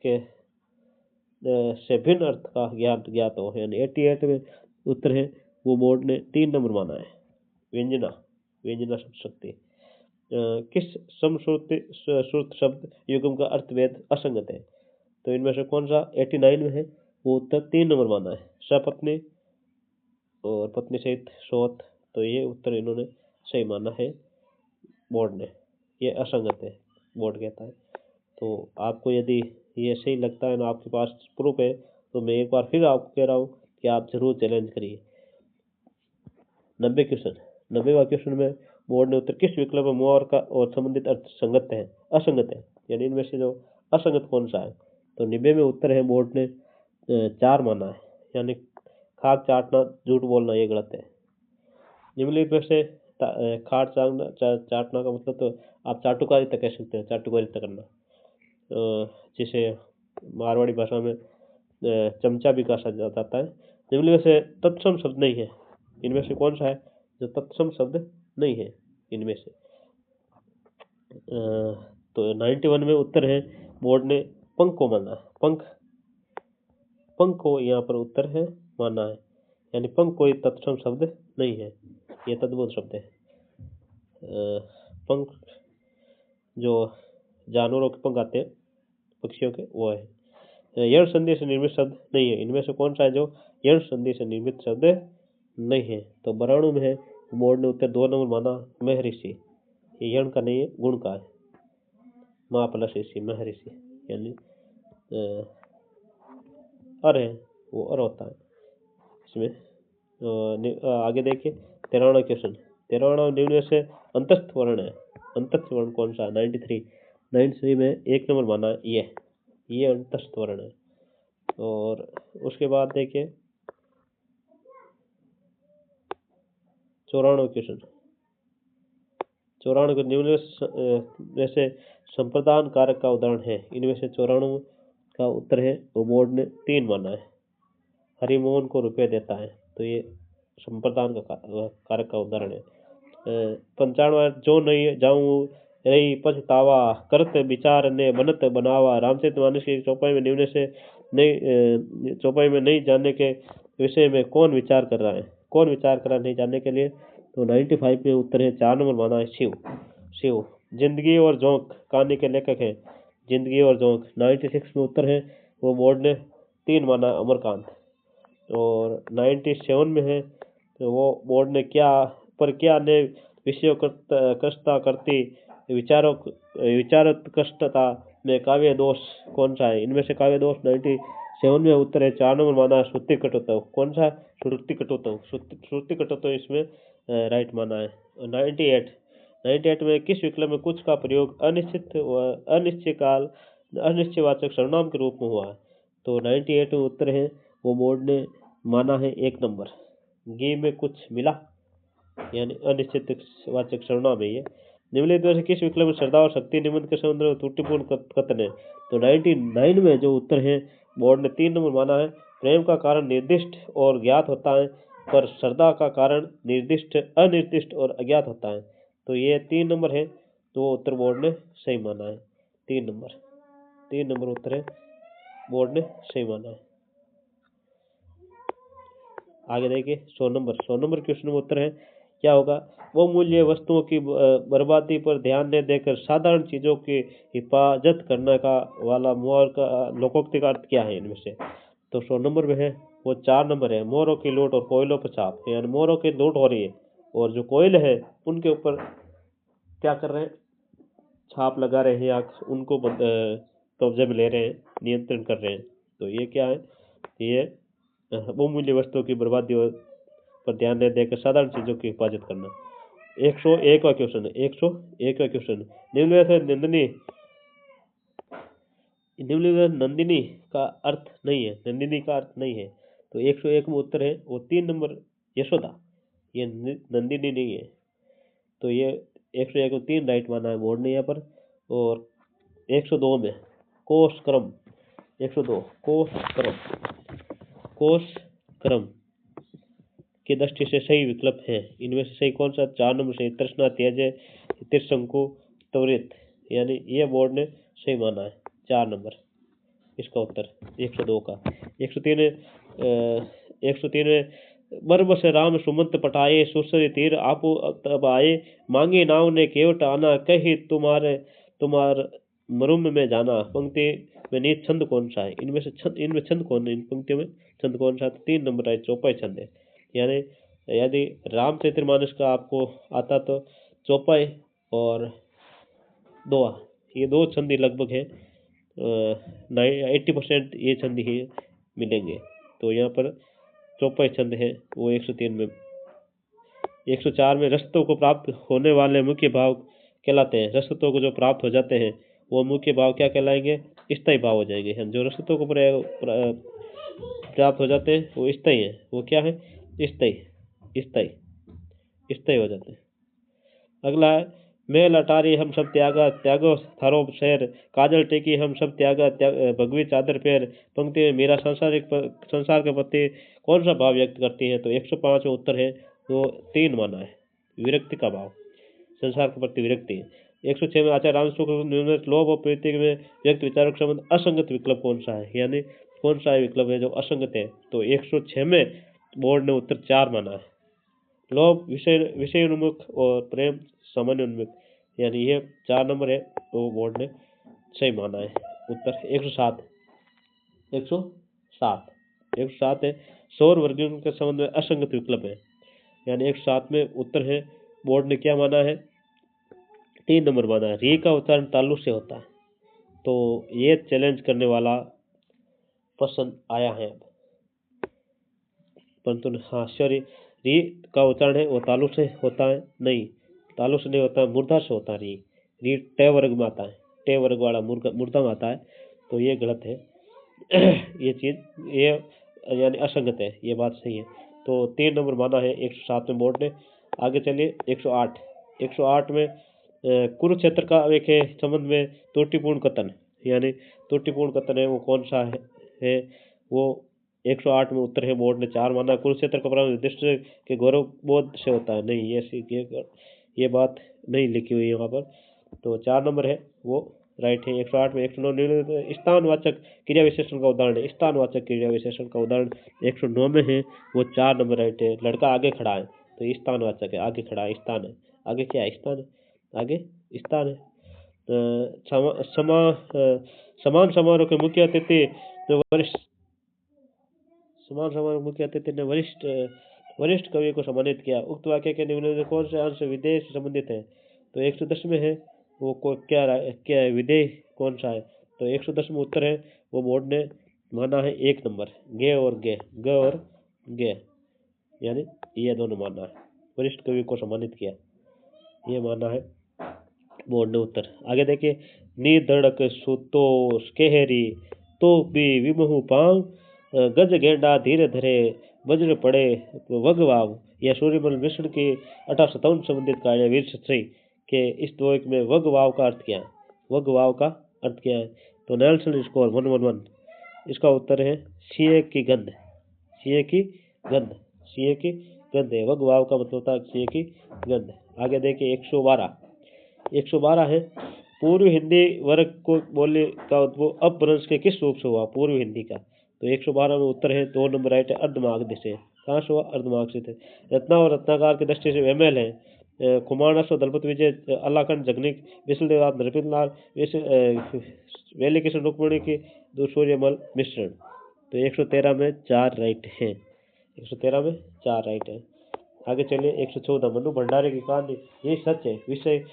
के से भिन्न अर्थ का ज्ञात हो, यानी 88 में उत्तर है वो बोर्ड ने 3 नंबर माना है। व्यंजना शब्द शक्ति किस समश्रुत शब्द युग्म का अर्थभेद असंगत है, तो इनमें से कौन सा 89 में है वो उत्तर 3 नंबर माना है, सपत्नी और पत्नी सहित सोत, तो ये उत्तर इन्होंने सही माना है बोर्ड ने, ये असंगत है बोर्ड कहता है। तो आपको यदि ये सही लगता है ना, आपके पास प्रूफ है, तो मैं एक बार फिर आपको कह रहा हूँ कि आप जरूर चैलेंज करिए। 90वां क्वेश्चन में बोर्ड ने उत्तर किस विकल्प में मुहावर का और संबंधित अर्थ असंगत है, यानी इनमें से जो असंगत कौन सा है, तो 90 में उत्तर है बोर्ड ने 4 माना है, यानी खाट चाटना झूठ बोलना ये गलत है। निम्नलिखित में से खाट चाटना का मतलब तो आप चाटुकारिता कह सकते हैं, चाटुकारिता करना, जिसे मारवाड़ी भाषा में चमचा भी कहा जाता है। निम्नलिखित से तत्सम शब्द नहीं है, इनमें से कौन सा है जो तत्सम शब्द नहीं है इनमें से, तो 91 में उत्तर है बोर्ड ने पंख को माना है, पंख को यहाँ पर उत्तर है माना है, यानी पंख कोई तत्सम शब्द नहीं है, ये तद्भुत शब्द है। पंख जो जानवरों के पंख आते हैं पक्षियों के, वो है। यण संधि से निर्मित शब्द नहीं है, इनमें से कौन सा है जो यण संधि से निर्मित शब्द नहीं है, तो बराणु में है बोर्ड ने उत्तर 2 नंबर माना महर्षि, ये यण का नहीं है गुण का है, माँ प्लस ऋषि महर्षि, यानी अर है वो अर होता है इसमें। आगे देखिए 93वां क्वेश्चन, 93वां निम्न से अंतस्थ वर्ण है, अंतस्थ वर्ण कौन सा, 93 में 1 नंबर माना है ये अंतस्थ वर्ण है। और उसके बाद देखिए 94वां क्वेश्चन, 94 निम्न में से संप्रदान कारक का उदाहरण है, इनमें से 94 का उत्तर है वो बोर्ड ने 3 माना है, हरिमोहन को रुपये देता है, तो ये संप्रदान का कारक का उदाहरण है। 95 जो नहीं जाऊं रही पछतावा करत विचार ने बनत बनावा, रामचरितमानस की चौपाई में निम्न से चौपाई में नहीं जानने के विषय में कौन विचार कर रहा है नहीं जानने के लिए, तो 95 में उत्तर है 4 नंबर माना है शिव। जिंदगी और झोंक कहानी के लेखक है जिंदगी और झोंक, 96 में उत्तर है वो बोर्ड ने 3 माना अमरकांत। और 97 में है तो वो बोर्ड ने क्या ने विषयों कष्टता करती विचारोत्कृष्टता में काव्य दोष कौन सा है, इनमें से काव्य दोष 97 में उत्तर है 4 नंबर माना श्रुति कटुत्व, कौन सा श्रुति कटुत्व इसमें राइट माना है। 98 में किस विकल्प में कुछ का प्रयोग अनिश्चयवाचक सर्वनाम के रूप में हुआ है, तो 98 में उत्तर है वो बोर्ड ने माना है 1 नंबर, गे में कुछ मिला, यानी अनिश्चितवाचक सर्वनाम है ये, निम्नलिखित में से किस विकल्प में श्रद्धा और शक्ति निबंध के संबंध में त्रुटिपूर्ण कथन है? तो 99 में जो उत्तर है बोर्ड ने 3 नंबर माना है। प्रेम का कारण निर्दिष्ट और ज्ञात होता है, पर श्रद्धा का कारण निर्दिष्ट, अनिर्दिष्ट और अज्ञात होता है। तो ये 3 नंबर है, तो उत्तर बोर्ड ने सही माना है। 3 नंबर उत्तर है, बोर्ड ने सही माना है। आगे देखिए 100 नंबर क्वेश्चन में उत्तर है क्या होगा? वो मूल्य वस्तुओं की बर्बादी पर ध्यान न देकर साधारण चीजों की हिफाजत करने का वाला मोर का लोकोक्ति का अर्थ क्या है इनमें से? तो 100 नंबर में है वो 4 नंबर है, मोरों की लूट और कोयलों पर छाप। यानी मोरों की लूट हो रही है और जो कोयले है उनके ऊपर क्या कर रहे हैं? छाप लगा रहे हैं या उनको कब्जे में ले रहे हैं, नियंत्रण कर रहे हैं। तो ये क्या है? ये बहुमूल्य वस्तुओं की बर्बादी पर ध्यान न देकर साधारण चीजों की हिफाजत करना। 101वां क्वेश्चन है। 101वां क्वेश्चन, निम्नलिखित नंदिनी का अर्थ नहीं है। नंदिनी का अर्थ नहीं है, तो 101 में उत्तर है वो 3 नंबर यशोदा। ये नंदिनी नहीं है, तो ये 101 को 3 राइट माना है बोर्ड ने यहाँ पर। और 102 में कोष क्रम, 102 कोष क्रम की दृष्टि से सही विकल्प है। इनमें से सही कौन सा? 4 नंबर सही, तृष्णा, त्याज्य, त्रिशंकु, त्वरित। यानी ये बोर्ड ने सही माना है 4 नंबर इसका उत्तर 102 का। 103 में मर्म से राम सुमंत पटाए, सुसरी तीर आपो तब आए, मांगे नाव ने केवट आना, कही तुम्हार मरुम में जाना। पंक्ति में नीत छंद कौन सा है? इनमें छंद कौन है? इन पंक्तियों में छंद कौन सा है? तो 3 नंबर है, चौपाई छंद है। यानी यदि रामचरितमानस का आपको आता तो चौपाई और दोहा, ये 2 छंद ही लगभग है। 80% ये छंद ही मिलेंगे। तो यहाँ पर चौपाई छंद है वो 103 में। 104 में रस्तों को प्राप्त होने वाले मुख्य भाव कहलाते हैं। रस्तों को जो प्राप्त हो जाते हैं वो मुख्य भाव क्या कहलाएंगे? स्थायी भाव हो जाएंगे। जो रस्तों को प्राप्त हो जाते हैं वो स्थायी है। वो क्या है? स्थायी हो जाते हैं। अगला है, मेल अटारी हम सब त्यागा, त्यागो थारो शहर, काजल टेकी हम सब त्यागा, भगवी चादर पैर। पंक्ति में मीरा संसार के प्रति कौन सा भाव व्यक्त करती है? तो 105 में उत्तर है वो 3 माना है, विरक्ति का भाव, संसार के प्रति विरक्ति है। 106 में आचार्य रामशुक्र लोभ और प्रीति में व्यक्त विचारों के संबंध असंगत विकल्प कौन सा है? यानी कौन सा विकल्प है जो असंगत है? तो 106 में बोर्ड ने उत्तर 4 माना है। लोभ विषय उन्मुख और प्रेम सामान्य उन्मुख, यानी ये 4 नंबर है, तो बोर्ड ने सही माना है उत्तर। 107 है, सौर वर्गीय के संबंध में असंगत विकल्प है। यानी 107 में उत्तर है, बोर्ड ने क्या माना है? 3 नंबर माना है। री का उच्चारण तालु से होता है, तो ये चैलेंज करने वाला प्रश्न आया है। परंतु हाँ सॉरी, री का उच्चारण है वो तालु से होता है? नहीं, तालु से नहीं होता है, मूर्धा से होता है। री टे वर्ग में आता है, टे वर्ग वाला मूर्धा में आता है, तो ये गलत है। ये चीज ये यानी असंगत है, ये बात सही है। तो 3 नंबर माना है 107 में बोर्ड ने। आगे चलिए 108 में कुरुक्षेत्र का के संबंध में त्रुटिपूर्ण कथन, यानी त्रुटिपूर्ण कथन है वो कौन सा है? वो 108 में उत्तर है, बोर्ड ने 4 माना। कुरुक्षेत्र का प्रारंभ युधिष्ठिर के गौरव बोध से होता है? नहीं, ये बात नहीं लिखी हुई है वहाँ पर, तो 4 नंबर है वो राइट है। 108 में 109 स्थानवाचक क्रिया विशेषण का उदाहरण है। स्थानवाचक क्रिया विशेषण का उदाहरण 109 में है वो 4 नंबर राइट है। लड़का आगे खड़ा है तो स्थानवाचक है, आगे खड़ा है, स्थान है। आगे क्या है? स्थान है, आगे स्थान है। समान समारोह के मुख्य अतिथि जो ने वरिष्ठ कवि को सम्मानित किया। उक्त वाक्य के निम्न में कौन से अंश विधेय से संबंधित है? तो 110 में है वो क्या है? विधेय कौन सा है? तो 110 में उत्तर है वो बोर्ड ने माना है 1 नंबर, गे और गे, यानी ये दोनों माना है। वरिष्ठ कवि को सम्मानित किया, ये माना है बोर्ड ने उत्तर। आगे देखिए, नी धड़क सुतोष केहरी तो भी विमहु पांव, गज गेंडा धीरे धरे वज्र पड़े वगवाव। यह सूर्यमल मिश्र की 1857 संबंधित कार्य वीर सत्सई कि इस दो एक में वग वाव का अर्थ क्या है, वग वाव का अर्थ क्या है। तो नेल्सन स्कोर 111, इसका उत्तर है सीए की गंध, सीए की गंध, सीए की गंध है। वग वाव का मतलब होता है सीए की गंध। आगे देखिए 112 है, पूर्व हिंदी वर्ग को बोले का उद्भव अपभ्रंश के किस रूप से हुआ, पूर्व हिंदी का। तो 112 में उत्तर है 2 नंबर राइट है, अर्धमागध से। कहाँ से हुआ, अर्धमागध से थे। रत्ना और रत्नाकार की दृष्टि से वेमेल है, कुमारनाथ दलपत विजय, अल्लाखंड जगनिक, विशलदेव नृपिंदलाल, वेली कृष्ण रुक्मणी की सूर्यमल मिश्रण। तो 113 में 4 राइट हैं, 113 में 4 राइट है। आगे चलिए 114 मनु भंडारे की कहानी, ये सच है विषय,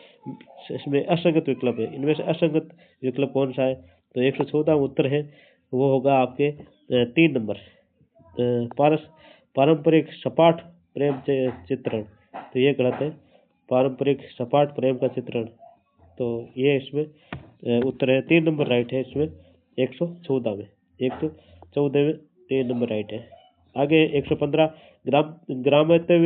इसमें असंगत विकल्प है, इनमें से असंगत विकल्प कौन सा है। तो 114 उत्तर है वो होगा आपके 3 नंबर, पारंपरिक सपाट प्रेम चित्रण। तो ये गलत है, पारंपरिक सपाट प्रेम का चित्रण। तो ये इसमें उत्तर है 3 नंबर राइट है इसमें 114 में, 114 में 3 नंबर राइट है। आगे 115 ग्रामत्व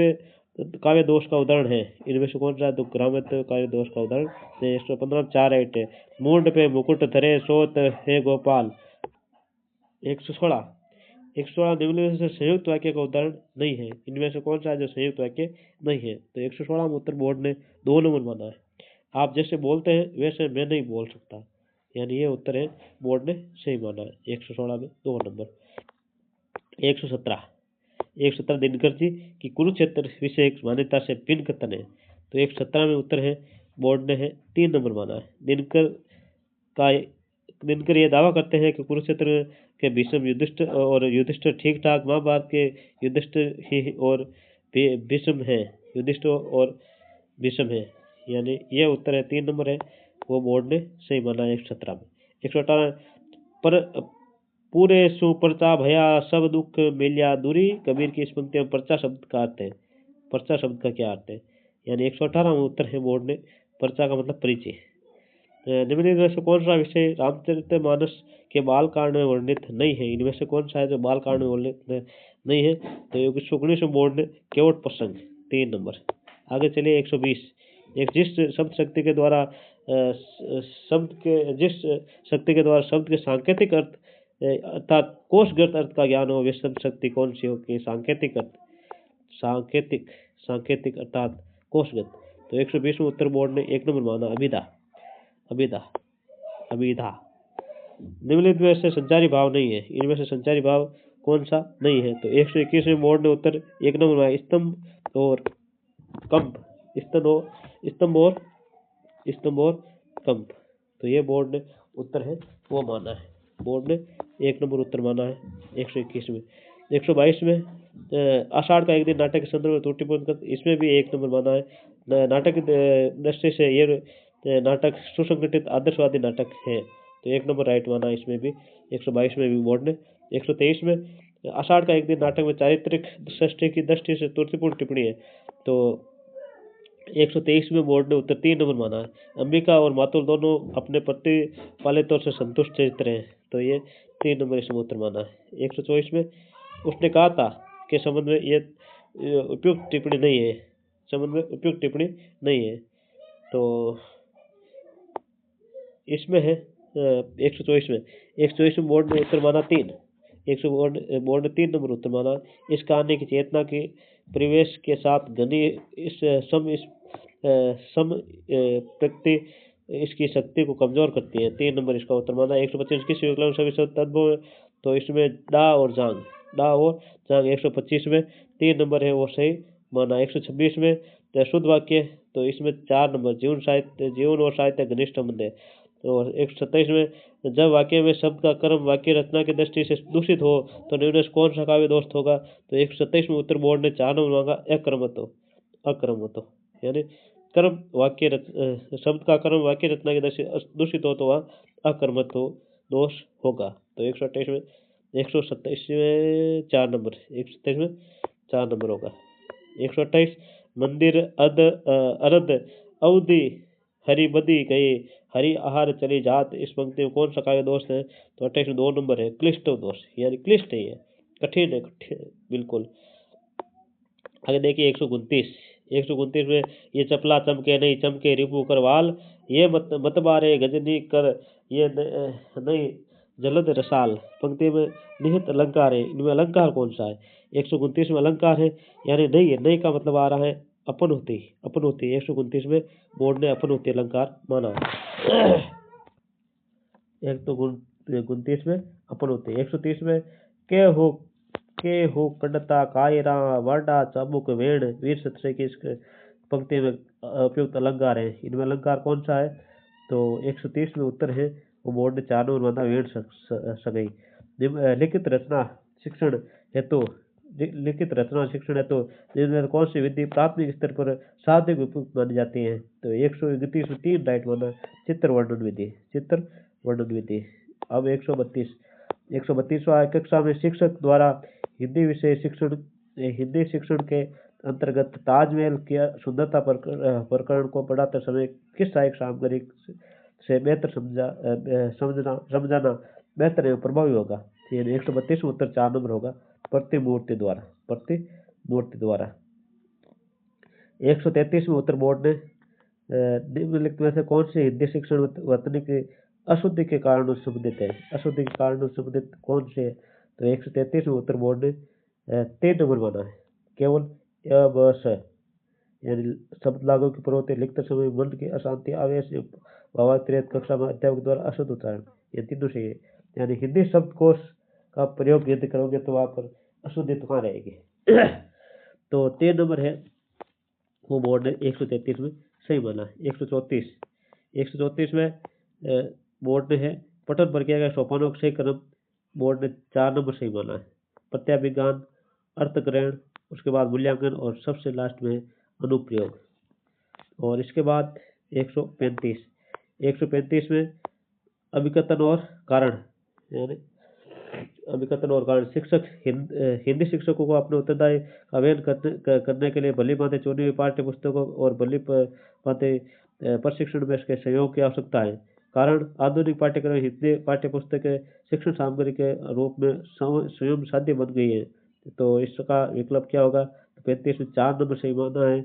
काव्य दोष का उदाहरण है, इनमें से कौन सा। तो ग्रामत्व काव्य दोष का उदाहरण 115 में 4 राइट है। मूंड पे मुकुट धरे सोत है गोपाल। 116 निम्नलिखित में से संयुक्त वाक्य का उदाहरण नहीं है, इनमें से कौन सा है जो संयुक्त वाक्य नहीं है। तो 116 में उत्तर बोर्ड ने 2 नंबर माना है। आप जैसे बोलते हैं वैसे मैं नहीं बोल सकता, यानी ये उत्तर है बोर्ड ने सही माना है, 116 में 2 नंबर। 117 दिनकर जी की कुरुक्षेत्र विषय मान्यता से भिन्न कथन है। तो 117 में उत्तर है बोर्ड ने है 3 नंबर माना है। दिनकर ये दावा करते हैं कि कुरुक्षेत्र के भीष्म युधिष्ठिर ठीक ठाक, महाभारत के युधिष्ठिर ही और भीष्म है, युधिष्ठिर और भीष्म है, यानी ये उत्तर है 3 नंबर है, वो बोर्ड ने सही माना है 117 में। 118 पर पूरे सुपरचा भया सब दुख मिलिया दूरी, कबीर की इस पंक्ति में पर्चा शब्द का अर्थ है, पर्चा शब्द का क्या अर्थ है, यानी 118 में उत्तर है बोर्ड ने पर्चा का मतलब परिचय। निम्नलिखित में से कौन सा विषय रामचरितमानस के बाल कांड में वर्णित नहीं है, इनमें से कौन सा है जो बाल कांड में वर्णित नहीं है। तो योगी सुगणेश बोर्ड ने केवट प्रसंग 3 नंबर। आगे चलिए 120, जिस शक्ति के द्वारा शब्द के सांकेतिक अर्थ अर्थात कोशगत अर्थ का ज्ञान हो, वे शब्द शक्ति कौन सी हो कि सांकेतिक अर्थ, सांकेतिक अर्थात कोशगत। तो 120 में उत्तर बोर्ड ने 1 नंबर माना अभिधा। निम्नलिखित में से संचारी भाव नहीं है, इनमें से संचारी भाव कौन सा नहीं है। तो 121 में बोर्ड ने उत्तर 1 नंबर माना स्तंभ और कंप, स्तंभ और कंप। तो ये बोर्ड ने उत्तर है वो माना है, बोर्ड ने 1 नंबर उत्तर माना है 121 में। 122 में आषाढ़ का एक दिन नाटक के संदर्भ में त्रुटिपूर्ण, इसमें भी 1 नंबर माना है। नाटक की दृष्टि से ये नाटक सुसंगठित आदर्शवादी नाटक है, तो 1 नंबर राइट माना इसमें भी 122 में भी बोर्ड ने। 123 में आषाढ़ का एक दिन नाटक में चारित्रिक सृष्टि की दृष्टि से त्रुटिपूर्ण टिप्पणी है, तो 123 में बोर्ड ने उत्तर 3 नंबर माना है। अंबिका और मातुल दोनों अपने पति वाले तौर से संतुष्ट चरित्र हैं, तो ये 3 नंबर इसमें उत्तर माना है। 124 में उसने कहा था के संबंध में ये उपयुक्त टिप्पणी नहीं है, संबंध में उपयुक्त टिप्पणी नहीं है, तो इसमें है 124 में बोर्ड ने उत्तर माना 3, बोर्ड ने 3 नंबर उत्तर माना। इस कहानी की चेतना के परिवेश के साथ घनी इस प्रकृति इसकी शक्ति को कमजोर करती है, 3 नंबर इसका उत्तर माना। 125 किस विकल्प सभी तत्वों में, तो इसमें डा और जांग 125 में 3 नंबर है वो सही माना। 126 में शुद्ध वाक्य, तो इसमें 4 नंबर जीवन और साहित्य घनिष्ठ संबंध है। और 127 में जब वाक्य में शब्द का क्रम वाक्य रचना की दृष्टि से दूषित हो तो निम्न से कौन सा काव्य दोष होगा। तो 127 में उत्तर बोर्ड ने 4 नंबर मांगा अक्रमतो, यानी क्रम वाक्य शब्द का क्रम वाक्य रचना की दृष्टि दूषित हो तो वह अक्रमतो दोष होगा। तो 128 में 127 में 4 नंबर, 127 में 4 नंबर होगा। 128 मंदिर अरद अवधि हरि बदी गए हरि आहार चली जात, इस पंक्ति में कौन सा काव्य दोष है। तो 28 में 2 नंबर है क्लिष्ट दोष, यानी क्लिष्ट है, कठिन है बिल्कुल। आगे देखिए 129 129 में ये चपला चमके नहीं चमके रिपू कर वाल, ये मत मारे गजनी कर, ये नहीं जलद रसाल। पंक्ति में निहित अलंकार है, इनमें अलंकार कौन सा है? 129 में अलंकार है, यानी नहीं है। नहीं का मतलब आ रहा है अपन होती, अपन होती। 129 में बोर्ड ने अपन होती अलंकार माना। 129 में अपन होती। 130 में के हो कंडता कायरा वाडा चाबुक वेण वीर सत्रे की इस पंक्ति में उपयुक्त अलंकार है, इनमें अलंकार कौन सा है? तो 130 में उत्तर है वो बोर्ड ने 4 नंबर माना वेण सगई। लिखित रचना शिक्षण हेतु लिखित रचना शिक्षण हेतु जिनमें कौन सी विधि प्राथमिक स्तर पर साधक उपयुक्त मानी जाती है? तो 131 में 3 राइट माना चित्र वर्णन विधि, चित्र वर्णन विधि। अब 132वां कक्षा में शिक्षक द्वारा हिंदी विषय शिक्षण, हिंदी शिक्षण के अंतर्गत ताजमहल की सुंदरता प्रकरण को पढ़ाते समय किस सहायक सामग्री से बेहतर समझाना बेहतर एवं प्रभावी होगा? 132 में उत्तर 4 नंबर होगा प्रतिमूर्ति द्वारा, प्रतिमूर्ति द्वारा। 133 में उत्तर बोर्ड ने निम्नलिखित में से कौन सी हिंदी शिक्षण वर्तनी की अशुद्धि के कारण संबंधित है? अशुद्धि के कारण संबंधित कौन से है? तो 133 में उत्तर बोर्ड ने 3 नंबर माना है, केवल बस है, यानी शब्द लागू की प्रवृत्ति लिखते समय मन की अशांति आवेश भावातिरेक कक्षा में अध्यापक द्वारा अशुद्ध उच्चारण, ये तीनों से है। यानी हिंदी शब्दकोश का प्रयोग यदि करोगे तो वहाँ पर अशुद्धि कहाँ रहेगी? तो 3 नंबर है वो बोर्ड ने 133 में सही माना है। 134 में बोर्ड ने है पठन प्रक्रिया का सोपानों का सही क्रम, बोर्ड ने 4 नंबर सही माना है। प्रत्याभिज्ञान, अर्थग्रहण, उसके बाद मूल्यांकन और सबसे लास्ट में अनुप्रयोग। और इसके बाद 135 में अभिकथन और कारण, यानी अभिकथन और कारण। शिक्षक हिंदी शिक्षकों को अपने उत्तरदायी का वहन करने के लिए भली भांति चुनी हुई पाठ्य पुस्तकों और भली भांति प्रशिक्षण में इसके सहयोग की आवश्यकता है। कारण आधुनिक पाठ्यक्रम हिंदी पाठ्य पुस्तक के शिक्षण सामग्री के रूप में स्वयं साध्य बन गई है। तो इसका विकल्प क्या होगा? तो 35 में 4 नंबर सही माना है।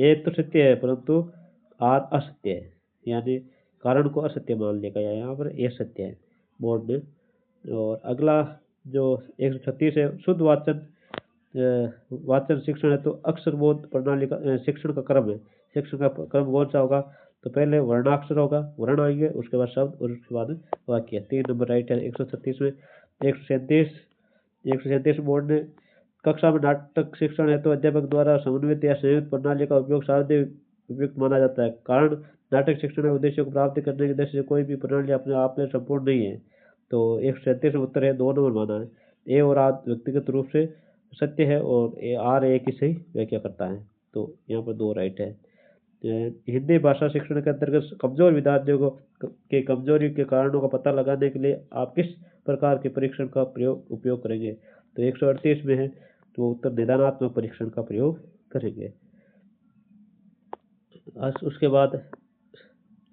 एक तो सत्य है परंतु आर असत्य है, यानी कारण को असत्य मान लिया गया, यहाँ पर यह सत्य है बोर्ड ने। और अगला जो 136 है शुद्ध वाचन शिक्षण है, तो अक्षर बोध प्रणाली का शिक्षण का क्रम है। शिक्षण का क्रम कौन सा होगा? तो पहले वर्णाक्षर होगा, वर्ण आएंगे, उसके बाद शब्द और उसके बाद वाक्य। 3 नंबर राइट है 136 में। 137 बोर्ड ने कक्षा में नाटक शिक्षण है तो अध्यापक द्वारा समन्वित या संयुक्त प्रणाली का उपयोग सर्वाधिक उपयुक्त माना जाता है। कारण नाटक शिक्षण के उद्देश्य को प्राप्त करने के दृष्टि से कोई भी प्रणाली अपने आप में संपूर्ण नहीं है। तो 137 में उत्तर है 2 नंबर माना है। ए और आर व्यक्तिगत रूप से सत्य है और आर एक ही सही व्याख्या करता है, तो यहाँ पर 2 राइट है। हिंदी भाषा शिक्षण के अंतर्गत कमजोर विद्यार्थियों के कमजोरी के कारणों का पता लगाने के लिए आप किस प्रकार के परीक्षण का उपयोग करेंगे? तो 138 में है तो उत्तर निदानात्मक परीक्षण का प्रयोग करेंगे। उसके बाद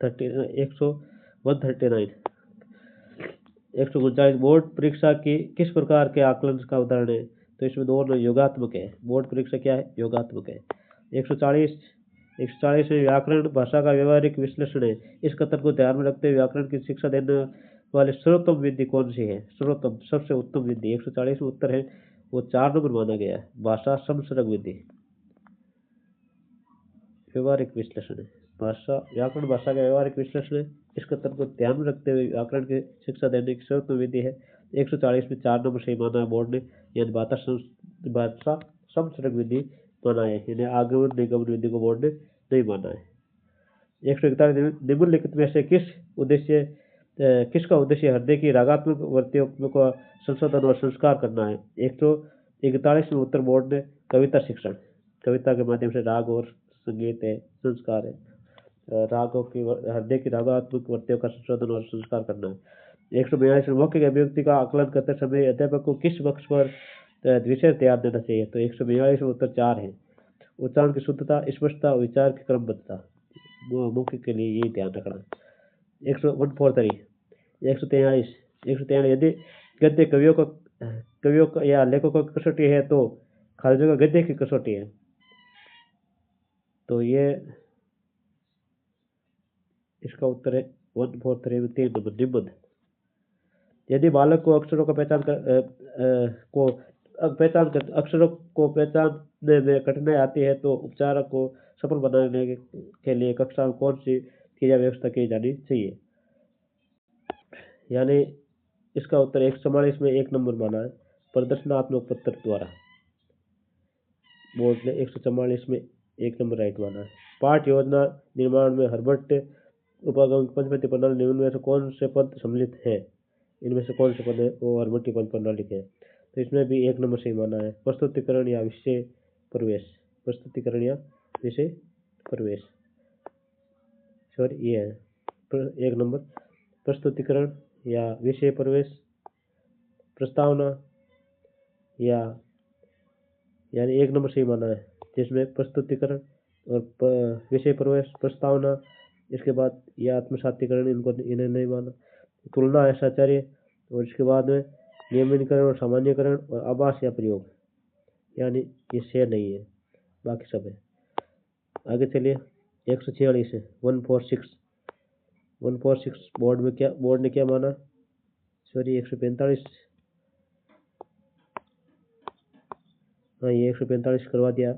139 बोर्ड परीक्षा की किस प्रकार के आकलन का उदाहरण है? तो इसमें दोनों योगात्मक है। बोर्ड परीक्षा क्या है? योगात्मक है। 140 में व्याकरण भाषा का व्यवहारिक विश्लेषण है। इस कथन को ध्यान में रखते हुए व्याकरण की शिक्षा देने वाली सर्वोत्तम विधि कौन सी है? सर्वोत्तम सबसे उत्तम विधि 140 में उत्तर है वो 4 नंबर माना गया है, भाषा समसर्ग विधि, व्यवहारिक विश्लेषण है। व्याकरण भाषा का व्यवहारिक विश्लेषण है। इस कथन को ध्यान में रखते हुए व्याकरण की शिक्षा देने की सर्वोत्तम विधि है। 140 में 4 नंबर सही माना है बोर्ड ने, यानी भाषा समसर्ग विधि माना है, यानी आगमन निगमन विधि को बोर्ड ने नहीं माना है। 141 निम्नलिखित में से किसका उद्देश्य हृदय की रागात्मक वृत्तियों को संशोधन और संस्कार करना है? 141 में उत्तर बोर्ड ने कविता शिक्षण, कविता के माध्यम से राग और संगीत है, संस्कार है, रागों की हृदय की रागात्मक वृत्तियों का संशोधन और संस्कार करना है। 142 में मौखिक अभिव्यक्ति का आकलन करते समय अध्यापक को किस पक्ष पर विशेष ध्यान देना चाहिए? तो 142 में उत्तर 4 है, उच्चारण की शुद्धता, स्पष्टता, विचार की क्रमबद्धता, मौखिक के लिए यही ध्यान रखना। 143 यदि गद्य कवियों का या लेखकों की कसौटी है तो खारिजों का गद्य की कसौटी है। तो ये इसका उत्तर है 143 में 3 नंबर निबंध। यदि बालक को अक्षरों का अक्षरों को पहचानने में कठिनाई आती है तो उपचारक को सफल बनाने के लिए कक्षा में कौन सी क्रिया व्यवस्था की जानी चाहिए? यानी इसका उत्तर 144 में 1 नंबर माना है प्रदर्शनात्मक पत्र द्वारा। बोर्ड ने 144 में 1 नंबर राइट माना है। पाठ योजना निर्माण में हर्बर्ट उपागम पंचपति प्रणाली निम्न में से कौन से पद सम्मिलित है? इनमें से कौन से पद है वो हर्बर्ट की पंच प्रणाली के? तो इसमें भी 1 नंबर सही माना है प्रस्तुतिकरण या विषय प्रवेश। प्रस्तुतिकरण या विषय प्रवेश, सॉरी ये है 1 नंबर प्रस्तुतिकरण या विषय प्रवेश, प्रस्तावना या यानी 1 नंबर सही माना है जिसमें प्रस्तुतिकरण और विषय प्रवेश, प्रस्तावना, इसके बाद यह आत्मसातीकरण इन्हें नहीं माना, तुलना ऐसाचार्य, और इसके बाद में नियमनीकरण और सामान्यकरण और आभास या प्रयोग, यानी ये शेयर नहीं है, बाकी सब है। आगे चलिए 146 है 146 बोर्ड ने क्या माना? सॉरी 145, हाँ ये 145 करवा दिया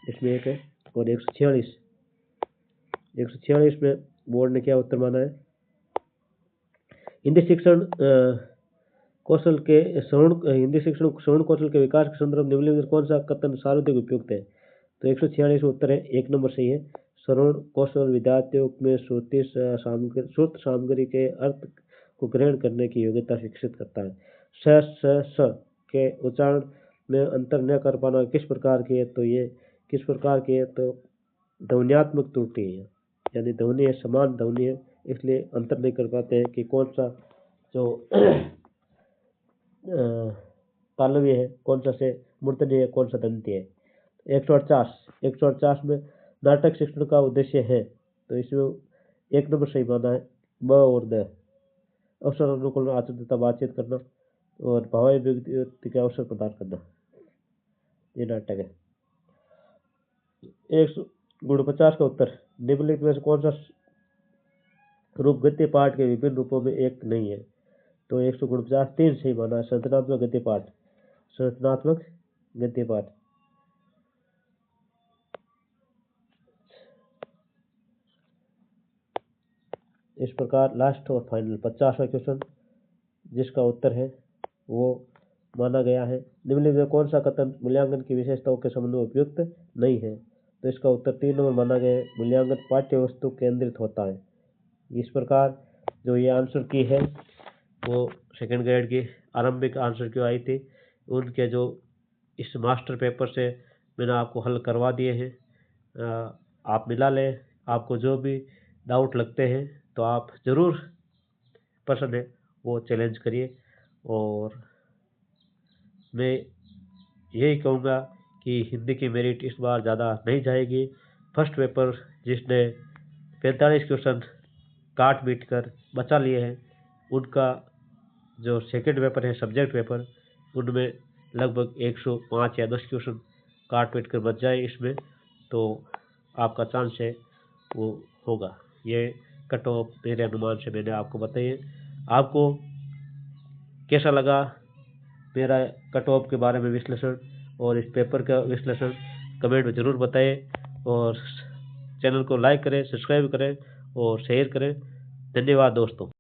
इसमें एक है। और 146 में बोर्ड ने क्या उत्तर माना है? हिंदी शिक्षण श्रवण कौशल के विकास के संदर्भ निम्नलिखित कौन सा कथन सर्वाधिक उपयुक्त है? तो 146 उत्तर है 1 नंबर सही है श्रवण कौशल विद्यार्थियों में श्रुत सामग्री के अर्थ को ग्रहण करने की योग्यता विकसित करता है। स के उच्चारण में अंतर न कर पाना किस प्रकार की है? तो ध्वन्यात्मक त्रुटि है, यानी ध्वनि है समान ध्वनि है इसलिए अंतर नहीं कर पाते हैं कि कौन सा जो तालव्य है, कौन सा से मूर्धन्य है, कौन सा दंती है। 148 में नाटक शिक्षण का उद्देश्य है, तो इसमें 1 नंबर सही माना है ब और द। अवसर अनुकूल आचरण तथा बातचीत करना और भावाई व्यक्ति के अवसर प्रदान करना, ये नाटक है। 149 का उत्तर निम्नलिखित में से कौन सा रूप गद्य पाठ के विभिन्न रूपों में एक नहीं है? तो 149 3 सही माना है संरचनात्मक गद्य पाठ। इस प्रकार लास्ट और फाइनल 50वां क्वेश्चन जिसका उत्तर है वो माना गया है निम्नलिखित में कौन सा कथन मूल्यांकन की विशेषताओं के संबंध में उपयुक्त नहीं है? तो इसका उत्तर 3 नंबर माना गया है मूल्यांकन पाठ्य वस्तु केंद्रित होता है। इस प्रकार जो ये आंसर की है वो सेकंड ग्रेड की आरंभिक आंसर की आई थी, उनके जो इस मास्टर पेपर से मैंने आपको हल करवा दिए हैं। आप मिला लें, आपको जो भी डाउट लगते हैं तो आप ज़रूर पसंद है वो चैलेंज करिए। और मैं यही कहूँगा कि हिंदी की मेरिट इस बार ज़्यादा नहीं जाएगी। फर्स्ट पेपर जिसने 45 क्वेश्चन काट पीट कर बचा लिए हैं, उनका जो सेकंड पेपर है सब्जेक्ट पेपर, उनमें लगभग 105 या 10 क्वेश्चन काट पीट कर बच जाए इसमें, तो आपका चांस है वो होगा। ये कट ऑफ मेरे अनुमान से मैंने आपको बताइए। आपको कैसा लगा मेरा कट ऑफ के बारे में विश्लेषण और इस पेपर का विश्लेषण कमेंट में ज़रूर बताएं और चैनल को लाइक करें, सब्सक्राइब करें और शेयर करें। धन्यवाद दोस्तों।